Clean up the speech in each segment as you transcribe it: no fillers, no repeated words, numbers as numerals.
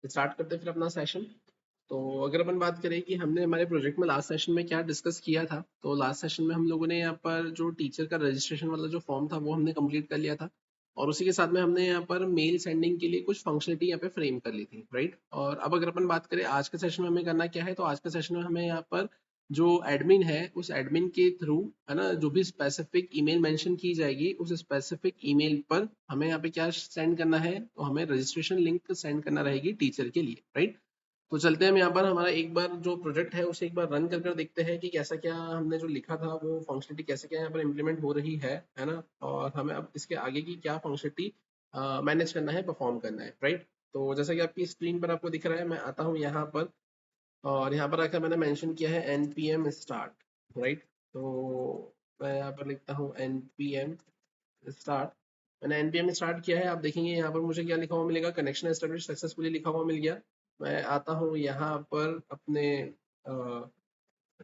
Start करते हैं फिर अपना सेशन। तो अगर अपन बात करें कि हमने हमारे प्रोजेक्ट में लास्ट सेशन में क्या डिस्कस किया था, तो लास्ट सेशन में हम लोगों ने यहाँ पर जो टीचर का रजिस्ट्रेशन वाला जो फॉर्म था वो हमने कंप्लीट कर लिया था। और उसी के साथ में हमने यहाँ पर मेल सेंडिंग के लिए कुछ फंक्शनलिटी यहाँ पे फ्रेम कर ली थी, राइट। और अब अगर अपन बात करें आज के सेशन में हमें करना क्या है, तो आज के सेशन में हमें यहाँ पर जो एडमिन है उस एडमिन के थ्रू, है ना, जो भी स्पेसिफिक ईमेल मेंशन की जाएगी उस स्पेसिफिक ईमेल पर हमें यहाँ पे क्या सेंड करना है, तो हमें रजिस्ट्रेशन लिंक सेंड करना रहेगी टीचर के लिए, राइट। तो चलते हैं हम यहाँ पर हमारा एक बार जो प्रोजेक्ट है उसे एक बार रन कर देखते हैं कि कैसा क्या हमने जो लिखा था वो फंक्शनलिटी कैसे क्या यहाँ पर इम्प्लीमेंट हो रही है ना। और हमें अब इसके आगे की क्या फंक्शनलिटी मैनेज करना है, परफॉर्म करना है, राइट। तो जैसा कि आपकी स्क्रीन पर आपको दिख रहा है, मैं आता हूँ यहाँ पर और यहाँ पर आकर मैंने मेंशन किया है npm स्टार्ट, राइट। तो मैं यहाँ पर लिखता हूँ npm स्टार्ट। मैंने npm स्टार्ट किया है, आप देखेंगे यहाँ पर मुझे क्या लिखा हुआ मिलेगा, कनेक्शन एस्टेब्लिश सक्सेसफुली लिखा हुआ मिल गया। मैं आता हूँ यहाँ पर अपने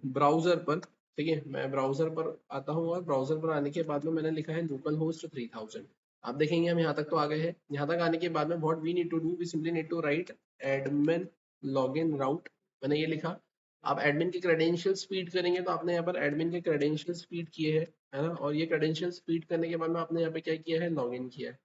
ब्राउजर पर, ठीक है, मैं ब्राउजर पर आता हूँ और ब्राउजर पर आने के बाद में मैंने लिखा है लोकल होस्ट 3000। आप देखेंगे हम यहाँ तक तो आ गए हैं। यहाँ तक आने के बाद में what we need to do, we simply need to write admin login route, मैंने ये लिखा। आप एडमिन के क्रेडेंशियल्स फीड करेंगे तो आपने यहाँ पर एडमिन के क्रेडेंशियल्स फीड किए हैं, है ना। और ये क्रेडेंशियल्स फीड करने के बाद में आपने यहाँ पे क्या किया है, लॉगिन किया है।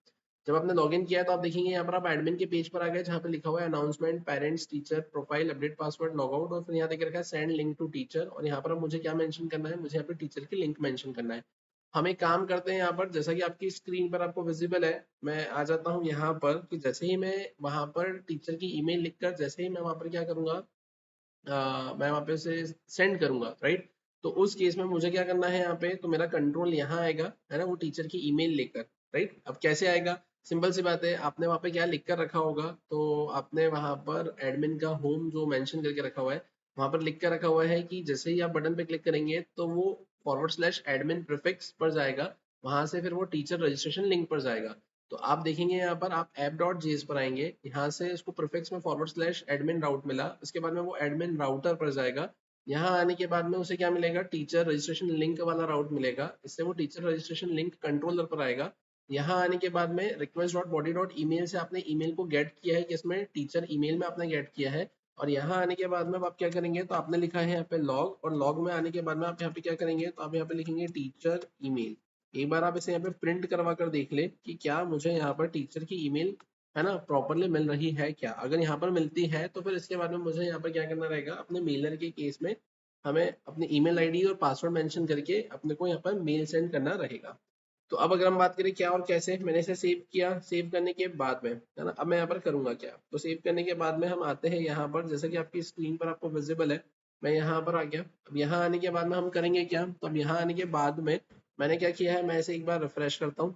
जब आपने लॉगिन किया है तो आप देखेंगे यहाँ पर आप एडमिन के पेज पर आ गए जहाँ पे लिखा हुआ है announcement parents teacher profile update password logout, और फिर यहाँ देख रखा है सेंड लिंक टू टीचर। और यहाँ पर अब मुझे क्या मेंशन करना है, मुझे यहाँ पे टीचर की लिंक मेंशन करना है। हम एक काम करते हैं यहाँ पर, जैसा कि आपकी स्क्रीन पर आपको विजिबल है, मैं आ जाता हूँ यहाँ पर कि जैसे ही मैं वहां पर टीचर की ईमेल लिखकर जैसे ही मैं वहां पर क्या करूंगा, मैं वहां पे से सेंड करूंगा, राइट। तो उस केस में मुझे क्या करना है यहाँ पे, तो मेरा कंट्रोल यहाँ आएगा, है ना, वो टीचर की ईमेल लेकर, राइट। अब कैसे आएगा, सिंपल सी बात है, आपने वहां पे क्या लिख कर रखा होगा, तो आपने वहां पर एडमिन का होम जो मेंशन करके रखा हुआ है वहां पर लिख कर रखा हुआ है कि जैसे ही आप बटन पे क्लिक करेंगे तो वो /admin प्रीफिक्स पर जाएगा, वहां से फिर वो टीचर रजिस्ट्रेशन लिंक पर जाएगा। तो आप देखेंगे यहाँ पर आप app.js पर आएंगे, यहाँ से इसको प्रीफिक्स में /admin राउट मिला, इसके बाद में वो एडमिन राउटर पर जाएगा। यहाँ आने के बाद में उसे क्या मिलेगा, टीचर रजिस्ट्रेशन लिंक वाला राउट मिलेगा, इससे वो टीचर रजिस्ट्रेशन लिंक कंट्रोलर पर आएगा। यहाँ आने के बाद में request.body.email से आपने ईमेल को गेट किया है, किसमें, टीचर ईमेल में आपने गेट किया है। और यहाँ आने के बाद में अब आप क्या करेंगे, तो आपने लिखा है यहाँ पे लॉग, और लॉग में आने के बाद में आप यहाँ पे क्या करेंगे, तो आप यहाँ पे लिखेंगे टीचर ईमेल। एक बार आप इसे यहाँ पे प्रिंट करवा कर देख ले कि क्या मुझे यहाँ पर टीचर की ईमेल, है ना, प्रॉपरली मिल रही है क्या। अगर यहाँ पर मिलती है तो फिर इसके बाद में मुझे यहाँ पर क्या करना रहेगा, अपने मेलर के केस में हमें अपनी ईमेल आईडी और पासवर्ड मेंशन करके अपने को यहाँ पर मेल सेंड करना रहेगा। तो अब अगर हम बात करें क्या और कैसे, मैंने इसे सेव किया, सेव करने के बाद में, है ना, अब मैं यहाँ पर करूंगा क्या, तो सेव करने के बाद में हम आते हैं यहाँ पर, जैसे कि आपकी स्क्रीन पर आपको विजिबल है, मैं यहाँ पर आ गया। अब यहाँ आने के बाद में हम करेंगे क्या, तो अब यहाँ आने के बाद में मैंने क्या किया है, मैं इसे एक बार रिफ्रेश करता हूँ,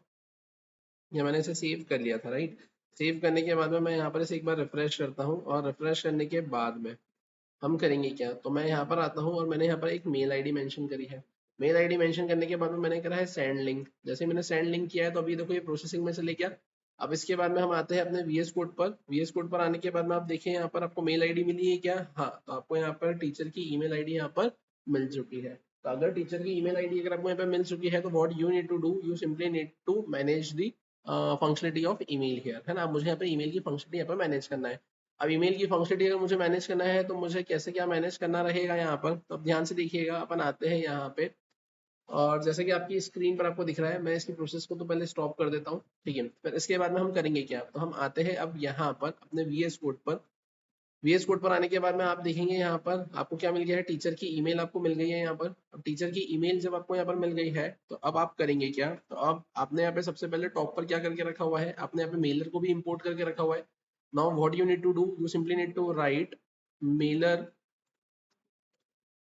या मैंने इसे सेव कर लिया था, राइट। सेव करने के बाद में मैं यहाँ पर इसे एक बार रिफ्रेश करता हूँ, और रिफ्रेश करने के बाद में हम करेंगे क्या, तो मैं यहाँ पर आता हूँ और मैंने यहाँ पर एक मेल आईडी मेंशन करी है। मेल आईडी मेंशन करने के बाद में मैंने करा है सेंड लिंक, जैसे मैंने सेंड लिंक किया है तो अभी देखो ये प्रोसेसिंग में चले गया। अब इसके बाद में हम आते हैं अपने VS कोड पर, VS कोड पर आने के बाद में आप देखें यहाँ पर आपको मेल आईडी मिली है क्या, हाँ, तो आपको यहाँ पर टीचर की ईमेल आईडी यहाँ पर मिल चुकी है। तो अगर टीचर की ईमेल आईडी अगर आपको यहाँ पे मिल चुकी है तो what you need to do, you simply need to manage the functionality of email here, है ना। मुझे यहाँ पे ईमेल की फंक्शनलिटी यहाँ पर मैनेज करना है। अब ईमेल की फंक्शनलिटी अगर मुझे मैनेज करना है तो मुझे कैसे क्या मैनेज करना रहेगा यहाँ पर, तो अब ध्यान से देखिएगा, अपन आते हैं यहाँ पे, और जैसे कि आपकी स्क्रीन पर आपको दिख रहा है, मैं इसकी प्रोसेस को तो पहले स्टॉप कर देता हूँ, ठीक है। फिर इसके बाद में हम करेंगे क्या, तो हम आते हैं अब यहाँ पर अपने VS कोड पर। VS कोड पर आने के बाद में आप देखेंगे यहाँ पर आपको क्या मिल गया है, टीचर की ईमेल आपको मिल गई है यहाँ पर। अब टीचर की ईमेल जब आपको यहाँ पर मिल गई है तो अब आप करेंगे क्या, तो अब आपने यहाँ पे सबसे पहले टॉप पर क्या करके रखा हुआ है, आपने यहाँ पे मेलर को भी इंपोर्ट करके रखा हुआ है। Now what you need to do, you simply need to write mailer,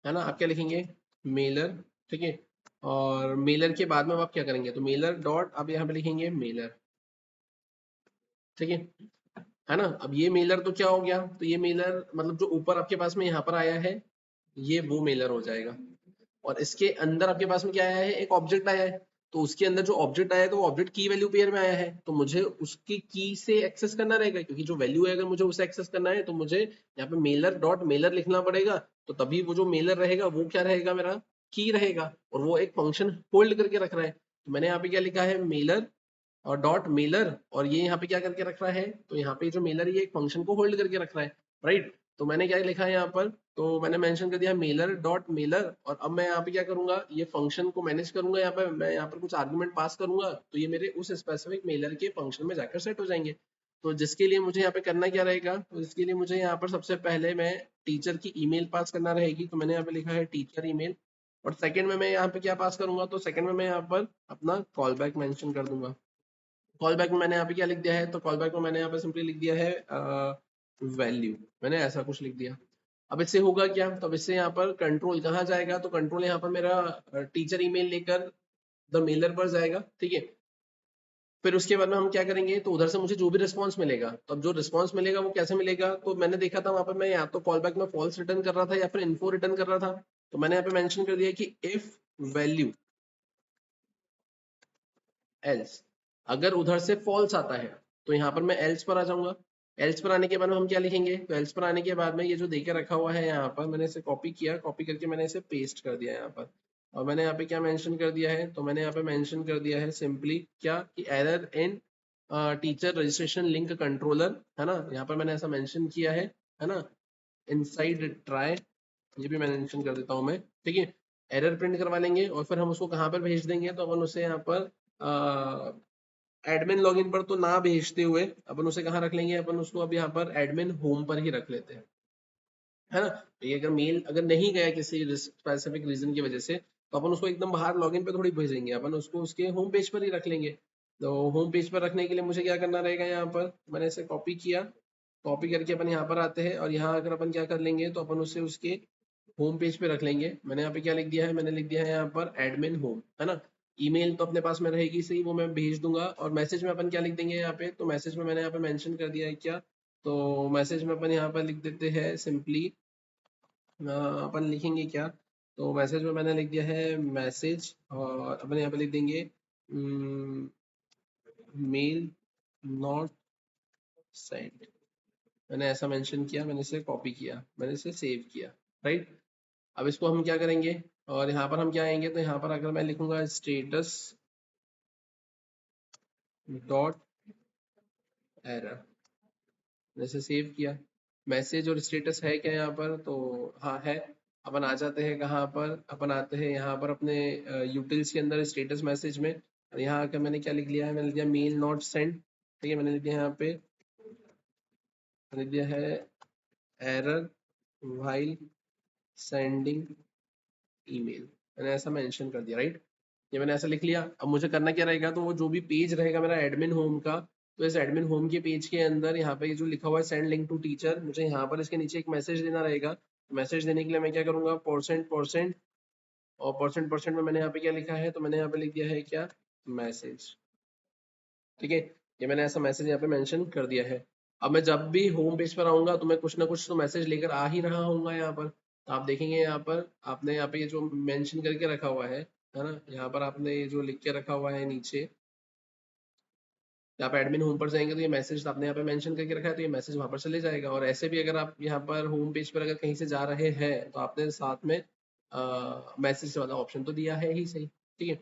है ना, आप क्या लिखेंगे, मेलर, ठीक है। और मेलर के बाद में अब आप क्या करेंगे, तो मेलर डॉट आप यहाँ पे लिखेंगे मेलर, ठीक है ना। अब ये मेलर तो क्या हो गया, तो ये मेलर मतलब जो ऊपर आपके पास में यहाँ पर आया है ये वो मेलर हो जाएगा। और इसके अंदर आपके पास में क्या आया है, एक ऑब्जेक्ट आया है। तो उसके अंदर जो ऑब्जेक्ट आया है तो वो ऑब्जेक्ट की वैल्यू पेयर में आया है, तो मुझे उसकी की से एक्सेस करना रहेगा, क्योंकि जो वैल्यू है अगर मुझे उसे एक्सेस करना है तो मुझे यहाँ पे मेलर डॉट मेलर लिखना पड़ेगा। तो तभी वो जो मेलर रहेगा वो क्या रहेगा, मेरा की रहेगा, और वो एक फंक्शन होल्ड करके रख रहा है। तो मैंने यहाँ पे क्या लिखा है, मेलर और डॉट मेलर, और ये यहाँ पे क्या करके रख रहा है, तो यहाँ पे जो मेलर ये एक फंक्शन को होल्ड करके रख रहा है, राइट। तो मैंने क्या लिखा है यहाँ पर, तो मैंने मेंशन कर दिया मेलर डॉट मेलर, और अब मैं यहाँ पे क्या करूंगा, ये फंक्शन को मैनेज करूंगा, यहाँ पे मैं यहाँ पर कुछ आर्गुमेंट पास करूंगा, तो ये मेरे उस स्पेसिफिक मेलर के फंक्शन में जाकर सेट हो जाएंगे। तो जिसके लिए मुझे यहाँ पे करना क्या रहेगा, तो इसके लिए मुझे यहाँ पर सबसे पहले मैं टीचर की ईमेल पास करना रहेगी, तो मैंने यहाँ पे लिखा है टीचर ईमेल, और सेकंड में मैं यहाँ पे क्या पास करूंगा, तो सेकंड में मैं यहाँ पर अपना कॉल बैक मेंशन कर दूंगा। कॉल बैक में मैंने यहाँ पे क्या लिख दिया है, तो कॉल बैक में मैंने यहाँ पे सिंपली लिख दिया है वैल्यू, मैंने ऐसा कुछ लिख दिया। अब इससे होगा क्या, तो अब इससे यहाँ पर कंट्रोल कहाँ जाएगा, तो कंट्रोल यहाँ पर मेरा टीचर ईमेल लेकर द मेलर पर जाएगा, ठीक है। फिर उसके बाद में हम क्या करेंगे, तो उधर से मुझे जो भी रिस्पांस मिलेगा, तो अब जो रिस्पांस मिलेगा वो कैसे मिलेगा, तो मैंने देखा था वहां पर मैं या तो कॉल बैक में फॉल्स रिटर्न कर रहा था या फिर इन्फो रिटर्न कर रहा था। तो मैंने यहाँ पे मेंशन कर दिया कि इफ वैल्यू एल्स, अगर उधर से फॉल्स आता है तो यहाँ पर मैं एल्स पर आ जाऊंगा। एल्स पर आने के बाद में हम क्या लिखेंगे, तो एल्स पर आने के बाद में ये जो देके रखा हुआ है यहाँ पर, मैंने इसे कॉपी किया, कॉपी करके मैंने इसे पेस्ट कर दिया यहाँ पर। और मैंने यहाँ पे क्या मेंशन कर दिया है, तो मैंने यहाँ पे मेंशन कर दिया है सिंपली क्या, कि error in teacher registration link controller, है ना, यहाँ पर मैंने ऐसा मेंशन किया है ना, इनसाइड ट्राई, ये भी मैं मेंशन कर देता हूँ मैं, ठीक है। एरर प्रिंट करवा लेंगे और फिर हम उसको कहाँ पर भेज देंगे, तो अपन उसे यहाँ पर एडमिन लॉगिन पर तो ना भेजते हुए अपन उसे कहाँ रख लेंगे, अपन उसको अब यहाँ पर एडमिन होम पर ही रख लेते हैं, है ना। तो ये अगर मेल अगर नहीं गया किसी स्पेसिफिक रीजन की वजह से, तो अपन उसको एकदम बाहर लॉगिन पे थोड़ी भेजेंगे, अपन उसको उसके होम पेज पर ही रख लेंगे। तो होम पेज पर रखने के लिए मुझे क्या करना रहेगा, यहाँ पर मैंने इसे कॉपी किया, कॉपी करके अपन यहाँ पर आते हैं, और यहाँ अगर अपन क्या कर लेंगे, तो अपन उसे उसके होम पेज पे रख लेंगे। मैंने यहाँ पे क्या लिख दिया है, मैंने लिख दिया है यहाँ पर एडमिन होम, है ना। ईमेल तो अपने पास में रहेगी सही, वो मैं भेज दूंगा, और मैसेज में अपन क्या लिख देंगे यहाँ पे, तो मैसेज में मैंने यहाँ पे मेंशन कर दिया है क्या, तो मैसेज में अपन यहाँ पर लिख देते हैं सिंपली, अपन लिखेंगे क्या, तो मैसेज में मैंने लिख दिया है मैसेज, और अपन यहाँ पे लिख देंगे मेल नॉट सेंड, मैंने ऐसा मेंशन किया, मैंने इसे कॉपी किया, मैंने इसे सेव किया, राइट। अब इसको हम क्या करेंगे, और यहाँ पर हम क्या आएंगे, तो यहाँ पर अगर मैं लिखूंगा स्टेटस डॉट एरर, जैसे सेव किया, मैसेज और स्टेटस है क्या यहाँ पर, तो हाँ है। अपन आ जाते हैं कहाँ पर, अपन आते हैं यहाँ पर अपने यूटिल्स के अंदर स्टेटस मैसेज में, और यहाँ आकर मैंने क्या लिख लिया है, मैंने लिख दिया मेल नॉट सेंड, ठीक है। मैंने लिख दिया यहाँ पे, मैंने लिख दिया है एरर व्हाइल सेंडिंग ईमेल, मैंने ऐसा मेंशन कर दिया, राइट। ये मैंने ऐसा लिख लिया। अब मुझे करना क्या रहेगा, तो वो जो भी पेज रहेगा मेरा एडमिन होम का, तो इस एडमिन होम के पेज के अंदर यहाँ पे जो लिखा हुआ है सेंड लिंक टू टीचर, मुझे यहाँ पर इसके नीचे एक मैसेज देना रहेगा। मैसेज देने के लिए मैं क्या करूंगा, परसेंट परसेंट, और परसेंट परसेंट में मैंने यहाँ पे क्या लिखा है, तो मैंने यहाँ पे लिख दिया है क्या, मैसेज, ठीक है। ये मैंने ऐसा मैसेज यहाँ पे मेंशन कर दिया है। अब मैं जब भी होम पेज पर आऊंगा, तो मैं कुछ ना कुछ तो मैसेज लेकर आ ही रहा हूँ यहाँ पर, तो आप देखेंगे यहाँ पर आपने यहाँ पे ये जो मेंशन करके रखा हुआ है ना, यहाँ पर आपने ये जो लिख के रखा हुआ है नीचे, आप एडमिन होम पर जाएंगे तो ये मैसेज आपने यहाँ पे मेंशन करके रखा है, तो ये मैसेज वहां पर चले जाएगा। और ऐसे भी अगर आप यहाँ पर होम पेज पर अगर कहीं से जा रहे हैं, तो आपने साथ में मैसेज वाला ऑप्शन तो दिया है ही सही, ठीक है।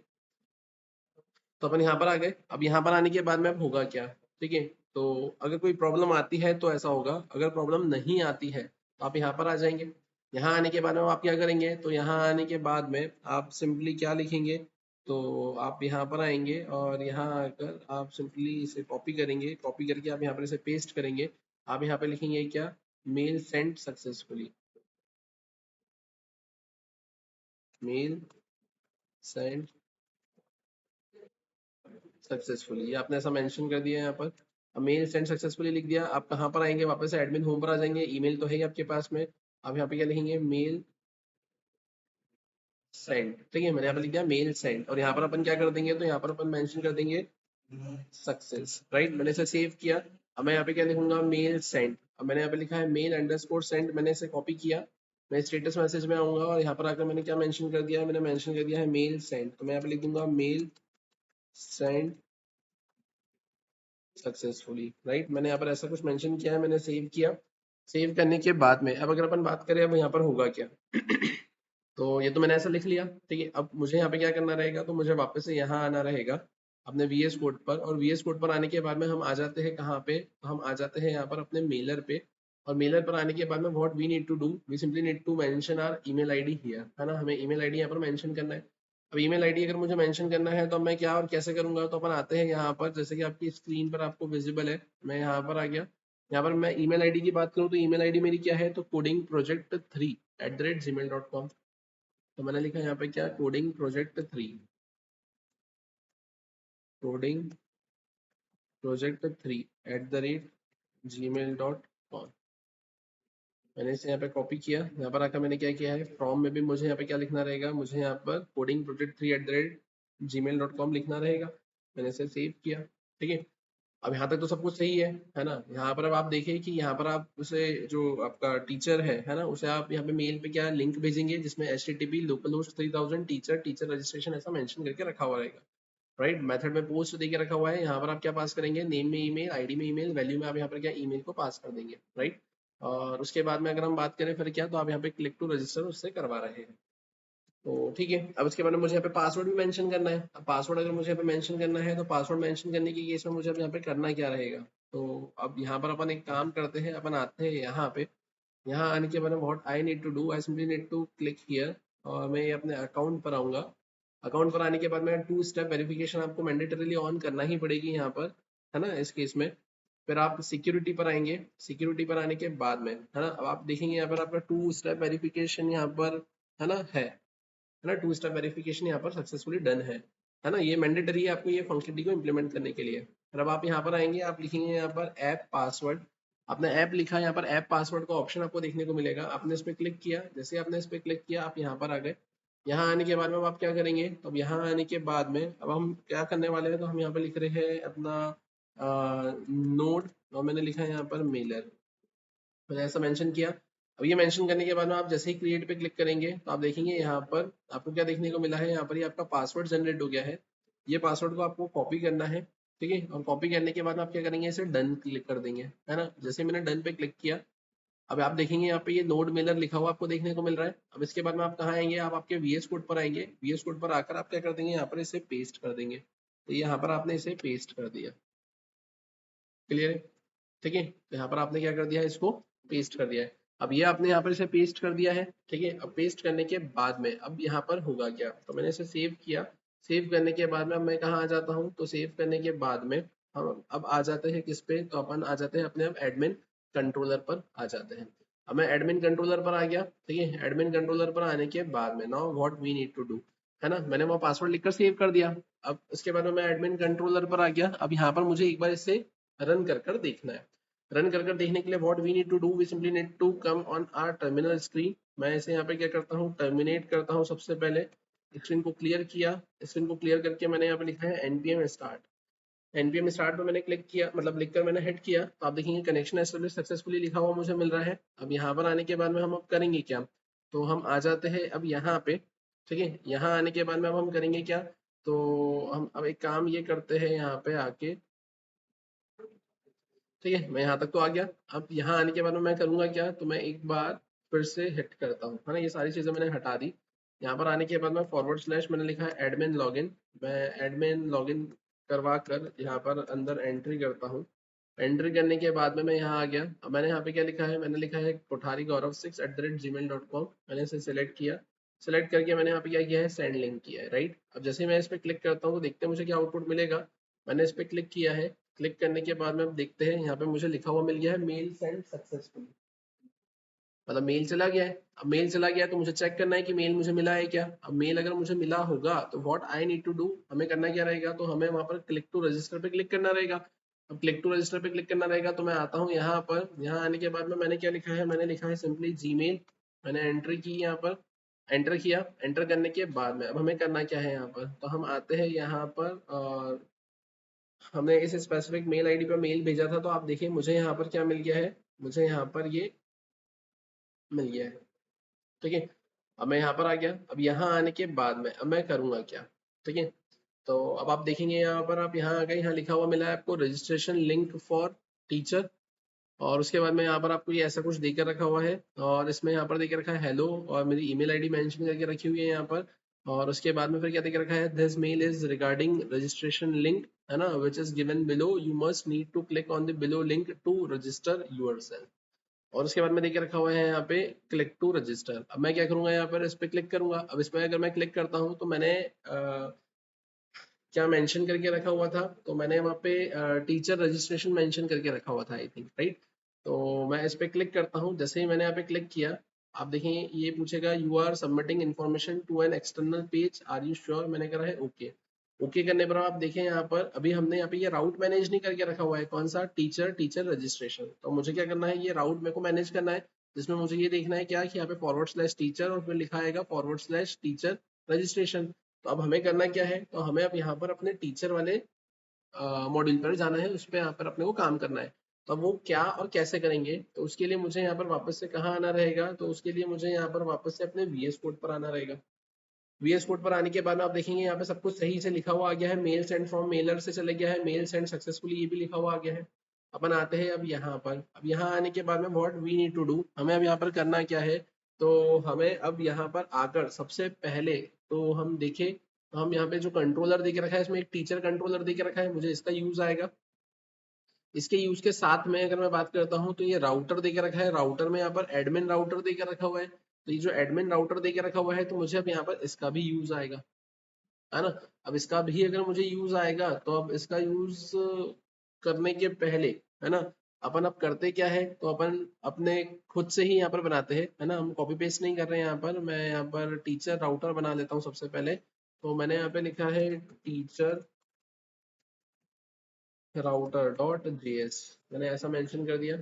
तो अपन यहाँ पर आ गए। अब यहाँ पर आने के बाद में अब होगा क्या, ठीक है। तो अगर कोई प्रॉब्लम आती है तो ऐसा होगा, अगर प्रॉब्लम नहीं आती है तो आप यहाँ पर आ जाएंगे। यहाँ आने के बाद में आप क्या करेंगे, तो यहाँ आने के बाद में आप सिंपली क्या लिखेंगे, तो आप यहाँ पर आएंगे, और यहाँ आकर आप सिंपली इसे कॉपी करेंगे, कॉपी करके आप यहाँ पर इसे पेस्ट करेंगे। आप यहाँ पे लिखेंगे क्या, mail send successfully, mail send successfully, ये आपने ऐसा मेंशन कर दिया है यहाँ पर। अब मेल सेंड सक्सेसफुली लिख दिया, आप कहाँ पर आएंगे, वापस से एडमिन होम पर आ जाएंगे, ईमेल तो है ही आपके पास में। आप यहाँ पे क्या लिखेंगे, मेल सेंड, ठीक है। मैंने यहाँ पे लिख दिया मेल सेंड, और यहाँ पर अपन क्या कर देंगे, तो यहाँ पर अपन मेंशन कर देंगे सक्सेस, राइट। मैंने इसे सेव किया। अब मैं यहाँ पे क्या लिखूंगा, मेल सेंड। अब मैंने यहाँ पे लिखा है मेल अंडरस्कोर सेंड, मैंने इसे कॉपी किया, मैं स्टेटस मैसेज में आऊंगा, और यहाँ पर आकर मैंने क्या मेंशन कर दिया है, मैंने मेंशन कर दिया है मेल सेंड, तो मैं यहाँ पे लिख दूंगा मेल सेंड सक्सेसफुली, राइट। मैंने यहाँ पर ऐसा कुछ मेंशन किया है, मैंने सेव किया। सेव करने के बाद में अब अगर अपन बात करें अब यहाँ पर होगा क्या तो ये तो मैंने ऐसा लिख लिया, ठीक है। अब मुझे यहाँ पे क्या करना रहेगा, तो मुझे वापस से यहाँ आना रहेगा, अपने VS कोड पर, और VS कोड पर आने के बाद में हम आ जाते हैं कहाँ पे, हम आ जाते हैं यहाँ पर अपने मेलर पे, और मेलर पर आने के बाद में what we need to do, we simply need to mention our email ID here, है ना, हमें ईमेल आईडी यहाँ पर मेंशन करना है। अब ईमेल आईडी अगर मुझे मेंशन करना है तो मैं क्या और कैसे करूंगा, तो अपन आते हैं यहाँ पर, जैसे कि आपकी स्क्रीन पर आपको विजिबल है, मैं यहाँ पर आ गया। यहाँ पर मैं ईमेल आईडी की बात करूँ तो ईमेल आईडी मेरी क्या है, तो codingproject3@gmail.com। तो मैंने लिखा यहाँ पे क्या, codingproject3@gmail.com। मैंने इसे यहाँ पे कॉपी किया, यहाँ पर आकर मैंने क्या किया है, फ्रॉम में भी मुझे यहाँ पे क्या लिखना रहेगा, मुझे यहाँ पर codingproject3@gmail.com लिखना रहेगा। मैंने इसे सेव किया, ठीक है। अब यहाँ तक तो सब कुछ सही है ना। यहाँ पर अब आप देखिए कि यहाँ पर आप उसे, जो आपका टीचर है ना, उसे आप यहाँ पे मेल पे क्या लिंक भेजेंगे, जिसमें http localhost 3000 टीचर रजिस्ट्रेशन ऐसा मेंशन करके रखा हुआ रहेगा, राइट। मेथड में पोस्ट देके रखा हुआ है, यहाँ पर आप क्या पास करेंगे, नेम में ईमेल, आईडी में ईमेल, वैल्यू में आप यहाँ पर क्या ईमेल को पास कर देंगे, राइट। और उसके बाद में अगर हम बात करें फिर क्या, तो आप यहाँ पे क्लिक टू रजिस्टर उससे करवा रहे हैं, तो ठीक है। अब इसके बाद में मुझे यहाँ पे पासवर्ड भी मेंशन करना है। अब पासवर्ड अगर मुझे यहाँ पे मेंशन करना है, तो पासवर्ड मेंशन करने के केस में मुझे अब यहाँ पे करना क्या रहेगा, तो अब यहाँ पर अपन एक काम करते हैं, अपन आते हैं यहाँ पे। यहाँ आने के बाद में what I need to do, I simply need to click here, और मैं अपने अकाउंट पर आऊंगा। अकाउंट पर आने के बाद में 2 स्टेप वेरिफिकेशन आपको मैंडेटरीली ऑन करना ही पड़ेगी यहाँ पर, है ना, इस केस में। फिर आप सिक्योरिटी पर आएंगे, सिक्योरिटी पर आने के बाद में, है ना, अब आप देखेंगे यहाँ पर आपका 2 स्टेप वेरिफिकेशन यहाँ पर, है ना, है ना, 2 स्टेप वेरिफिकेशन यहाँ पर सक्सेसफुली डन है ना, ये मैंडेटरी है आपको ये फंक्शनलिटी को इम्प्लीमेंट करने के लिए। फिर अब आप यहाँ पर आएंगे, आप लिखेंगे यहाँ पर ऐप पासवर्ड, आपने ऐप लिखा, यहाँ पर ऐप पासवर्ड का ऑप्शन आपको देखने को मिलेगा, आपने इस पर क्लिक किया, जैसे आपने इस पर क्लिक किया आप यहाँ पर आ गए। यहाँ आने के बाद में अब आप क्या करेंगे, तो अब यहाँ आने के बाद में अब हम क्या करने वाले हैं, तो हम यहाँ पर लिख रहे हैं अपना नोड, और मैंने लिखा है यहाँ पर मेलर, मैंने ऐसा मेंशन किया। अब ये मेंशन करने के बाद में आप जैसे ही क्रिएट पे क्लिक करेंगे, तो आप देखेंगे यहाँ पर आपको क्या देखने को मिला है, यहाँ पर ये आपका पासवर्ड जनरेट हो गया है। ये पासवर्ड को आपको कॉपी करना है, ठीक है, और कॉपी करने के बाद आप क्या करेंगे, इसे डन क्लिक कर देंगे, है ना। जैसे मैंने डन पे क्लिक किया, अब आप देखेंगे यहाँ पे ये नोड मेलर लिखा हुआ आपको देखने को मिल रहा है। अब इसके बाद में आप कहाँ आएंगे, आप आपके VS कोड पर आएंगे, VS कोड पर आकर आप क्या कर देंगे, यहाँ पर इसे पेस्ट कर देंगे। तो यहाँ पर आपने इसे पेस्ट कर दिया, क्लियर है, ठीक है। तो यहाँ पर आपने क्या कर दिया है, इसको पेस्ट कर दिया है। अब ये आपने यहाँ पर इसे पेस्ट कर दिया है, ठीक है। अब पेस्ट करने के बाद में अब यहाँ पर होगा क्या, तो मैंने इसे सेव किया, सेव करने के बाद में अब मैं कहाँ आ जाता हूँ, तो सेव करने के बाद में हम अब आ जाते हैं किस पे, तो अपन आ जाते हैं अपने अब एडमिन कंट्रोलर पर आ जाते हैं। अब मैं एडमिन कंट्रोलर पर आ गया, ठीक है। एडमिन कंट्रोलर पर आने के बाद में now what we need to do, है ना, मैंने वो पासवर्ड लिखकर सेव कर दिया। अब इसके बाद में मैं एडमिन कंट्रोलर पर आ गया। अब यहाँ पर मुझे एक बार इसे रन कर देखना है। रन कर देखने के लिए what we need to do, we simply need to come on our terminal screen. मैं इसे यहाँ पे क्या करता हूँ, टर्मिनेट करता हूँ। सबसे पहले स्क्रीन को क्लियर किया, स्क्रीन को क्लियर करके मैंने यहाँ पे लिखा है npm स्टार्ट। npm स्टार्ट पे मैंने क्लिक किया, मतलब लिखकर मैंने हिट किया, तो आप देखेंगे कनेक्शन एस्टेब्लिश सक्सेसफुली लिखा हुआ मुझे मिल रहा है। अब यहाँ पर आने के बाद में हम अब करेंगे क्या, तो हम आ जाते हैं अब यहाँ पे, ठीक है। यहाँ आने के बाद में अब हम करेंगे क्या, तो हम अब एक काम ये करते हैं, यहाँ पे आके, ठीक है, मैं यहाँ तक तो आ गया। अब यहाँ आने के बाद में मैं करूँगा क्या, तो मैं एक बार फिर से हिट करता हूँ, है ना, ये सारी चीज़ें मैंने हटा दी। यहाँ पर आने के बाद में फॉरवर्ड स्लैश मैंने लिखा है एडमिन लॉगिन, मैं एडमिन लॉगिन करवा कर यहाँ पर अंदर एंट्री करता हूँ। एंट्री करने के बाद में मैं यहाँ आ गया। अब मैंने यहाँ पे क्या लिखा है, मैंने लिखा है kothari gaurav6@gmail.com। मैंने इसे सिलेक्ट किया, सिलेक्ट करके मैंने यहाँ पे क्या किया है, सेंड लिंक किया है, राइट। अब जैसे ही मैं इस पर क्लिक करता हूँ तो देखते हैं मुझे क्या आउटपुट मिलेगा। मैंने इस पर क्लिक किया है, क्लिक करने के बाद में अब देखते हैं, यहाँ पे मुझे लिखा हुआ मिल गया है मेल सेंड सक्सेसफुली, मतलब मेल चला गया है। अब मेल चला गया तो मुझे चेक करना है कि मेल मुझे मिला है क्या। अब मेल अगर मुझे मिला होगा तो what I need to do, हमें करना क्या रहेगा, तो हमें वहां पर क्लिक टू रजिस्टर पे क्लिक करना रहेगा। अब क्लिक टू रजिस्टर पे क्लिक करना रहेगा, तो मैं आता हूँ यहाँ पर। यहाँ आने के बाद में मैंने क्या लिखा है, मैंने लिखा है सिंपली जीमेल। मैंने एंट्री की यहाँ पर, एंटर किया। एंटर करने के बाद में अब हमें करना क्या है, यहाँ पर तो हम आते हैं यहाँ पर, और हमने इस स्पेसिफिक मेल आईडी पर मेल भेजा था, तो आप देखिए मुझे यहाँ पर क्या मिल गया है, मुझे यहाँ पर ये मिल गया है, ठीक है। अब मैं यहाँ पर आ गया। अब यहाँ आने के बाद में अब मैं करूँगा क्या, ठीक है। तो अब आप देखेंगे यहाँ पर, आप यहाँ आ गए, यहाँ लिखा हुआ मिला है आपको रजिस्ट्रेशन लिंक फॉर टीचर, और उसके बाद में यहाँ पर आपको ये ऐसा कुछ देकर रखा हुआ है, और इसमें यहाँ पर देकर रखा है हेलो, और मेरी ईमेल आईडी मेंशन करके रखी हुई है यहाँ पर। और उसके बाद में फिर क्या देख रखा है, this mail is regarding registration link, है ना, which is given below, you must need to click on the below link to register yourself. और उसके बाद में देखिए रखा हुआ है यहाँ पे क्लिक टू रजिस्टर। अब मैं क्या करूंगा, यहाँ पर इस पे क्लिक करूंगा। अब इसमें अगर मैं क्लिक करता हूँ तो मैंने क्या मेंशन करके रखा हुआ था, तो मैंने वहाँ पे टीचर रजिस्ट्रेशन मेंशन करके रखा हुआ था आई थिंक, राइट। तो मैं इस पे क्लिक करता हूँ। जैसे ही मैंने यहाँ पे क्लिक किया, आप देखेंगे ये पूछेगा you are submitting information to an external page, are you sure, मैंने करा है ओके। ओके करने पर आप देखें यहाँ पर अभी हमने यहाँ पे ये राउट मैनेज नहीं करके रखा हुआ है, कौन सा, टीचर टीचर रजिस्ट्रेशन। तो मुझे क्या करना है, ये राउट मेरे को मैनेज करना है, जिसमें मुझे ये देखना है क्या कि यहाँ पे फॉरवर्ड स्लैश टीचर और फिर लिखा आएगा फॉरवर्ड स्लैश टीचर रजिस्ट्रेशन। तो अब हमें करना क्या है, तो हमें अब यहाँ पर अपने टीचर वाले मॉड्यूल पर जाना है, उस पर यहाँ पर अपने को काम करना है। तो अब वो क्या और कैसे करेंगे, तो उसके लिए मुझे यहाँ पर वापस से कहाँ आना रहेगा, तो उसके लिए मुझे यहाँ पर वापस से अपने VS कोड पर आना रहेगा। VS कोड पर आने के बाद में आप देखेंगे यहाँ पे सब कुछ सही से लिखा हुआ आ गया है, मेल सेंड फ्रॉम मेलर से चले गया है, मेल सेंड सक्सेसफुली ये भी लिखा हुआ आ गया है। अपन आते हैं अब यहाँ पर। अब यहाँ आने के बाद में what we need to do, हमें अब यहाँ पर करना क्या है, तो हमें अब यहाँ पर आकर सबसे पहले तो हम देखें, तो हम यहाँ पे जो कंट्रोलर देके रखा है इसमें एक टीचर कंट्रोलर देके रखा है, मुझे इसका यूज आएगा। इसके यूज के साथ में अगर मैं बात करता हूँ तो ये राउटर देके रखा है, राउटर में यहाँ पर एडमिन राउटर देके रखा हुआ है। तो ये जो एडमिन राउटर देके रखा हुआ है तो मुझे अब यहाँ पर इसका भी यूज आएगा, है ना। अब इसका भी अगर मुझे यूज आएगा तो अब इसका यूज करने के पहले, है ना, अपन अब करते क्या है, तो अपन अपने खुद से ही यहाँ पर बनाते हैं, है ना, हम कॉपी पेस्ट नहीं कर रहे हैं यहाँ पर। मैं यहाँ पर टीचर राउटर बना लेता हूँ सबसे पहले। तो मैंने यहाँ पे लिखा है टीचर राउटर डॉट जेएस, मैंने ऐसा मेंशन कर दिया।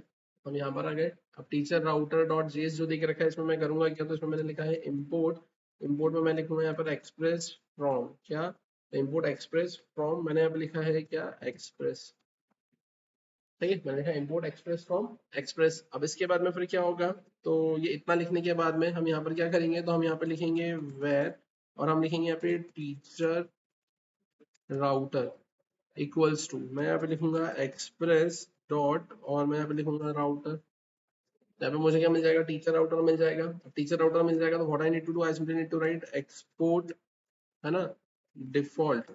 हम यहाँ पर आ गए। अब टीचर राउटर डॉट जेएस जो देख रखा है इसमें मैं करूंगा क्या, तो इसमें मैंने लिखा है इम्पोर्ट। इम्पोर्ट में मैं लिखूंगा यहाँ पर एक्सप्रेस फ्रॉम क्या, इम्पोर्ट एक्सप्रेस फ्रॉम, मैंने यहाँ पे लिखा है क्या, एक्सप्रेस। ठीक है, मैंने लिखा इम्पोर्ट एक्सप्रेस फ्रॉम एक्सप्रेस। अब इसके बाद में फिर क्या होगा, तो ये इतना लिखने के बाद में हम यहाँ पर क्या करेंगे, तो हम यहाँ पे लिखेंगे वेर, और हम लिखेंगे यहाँ पे टीचर राउटर इक्वल्स टू, मैं यहाँ पे लिखूंगा एक्सप्रेस डॉट, और मैं यहाँ पे लिखूंगा राउटर। यहाँ पे मुझे क्या मिल जाएगा, टीचर राउटर मिल जाएगा। टीचर राउटर मिल जाएगा तो what I need to do, I simply need to write export, है ना, default,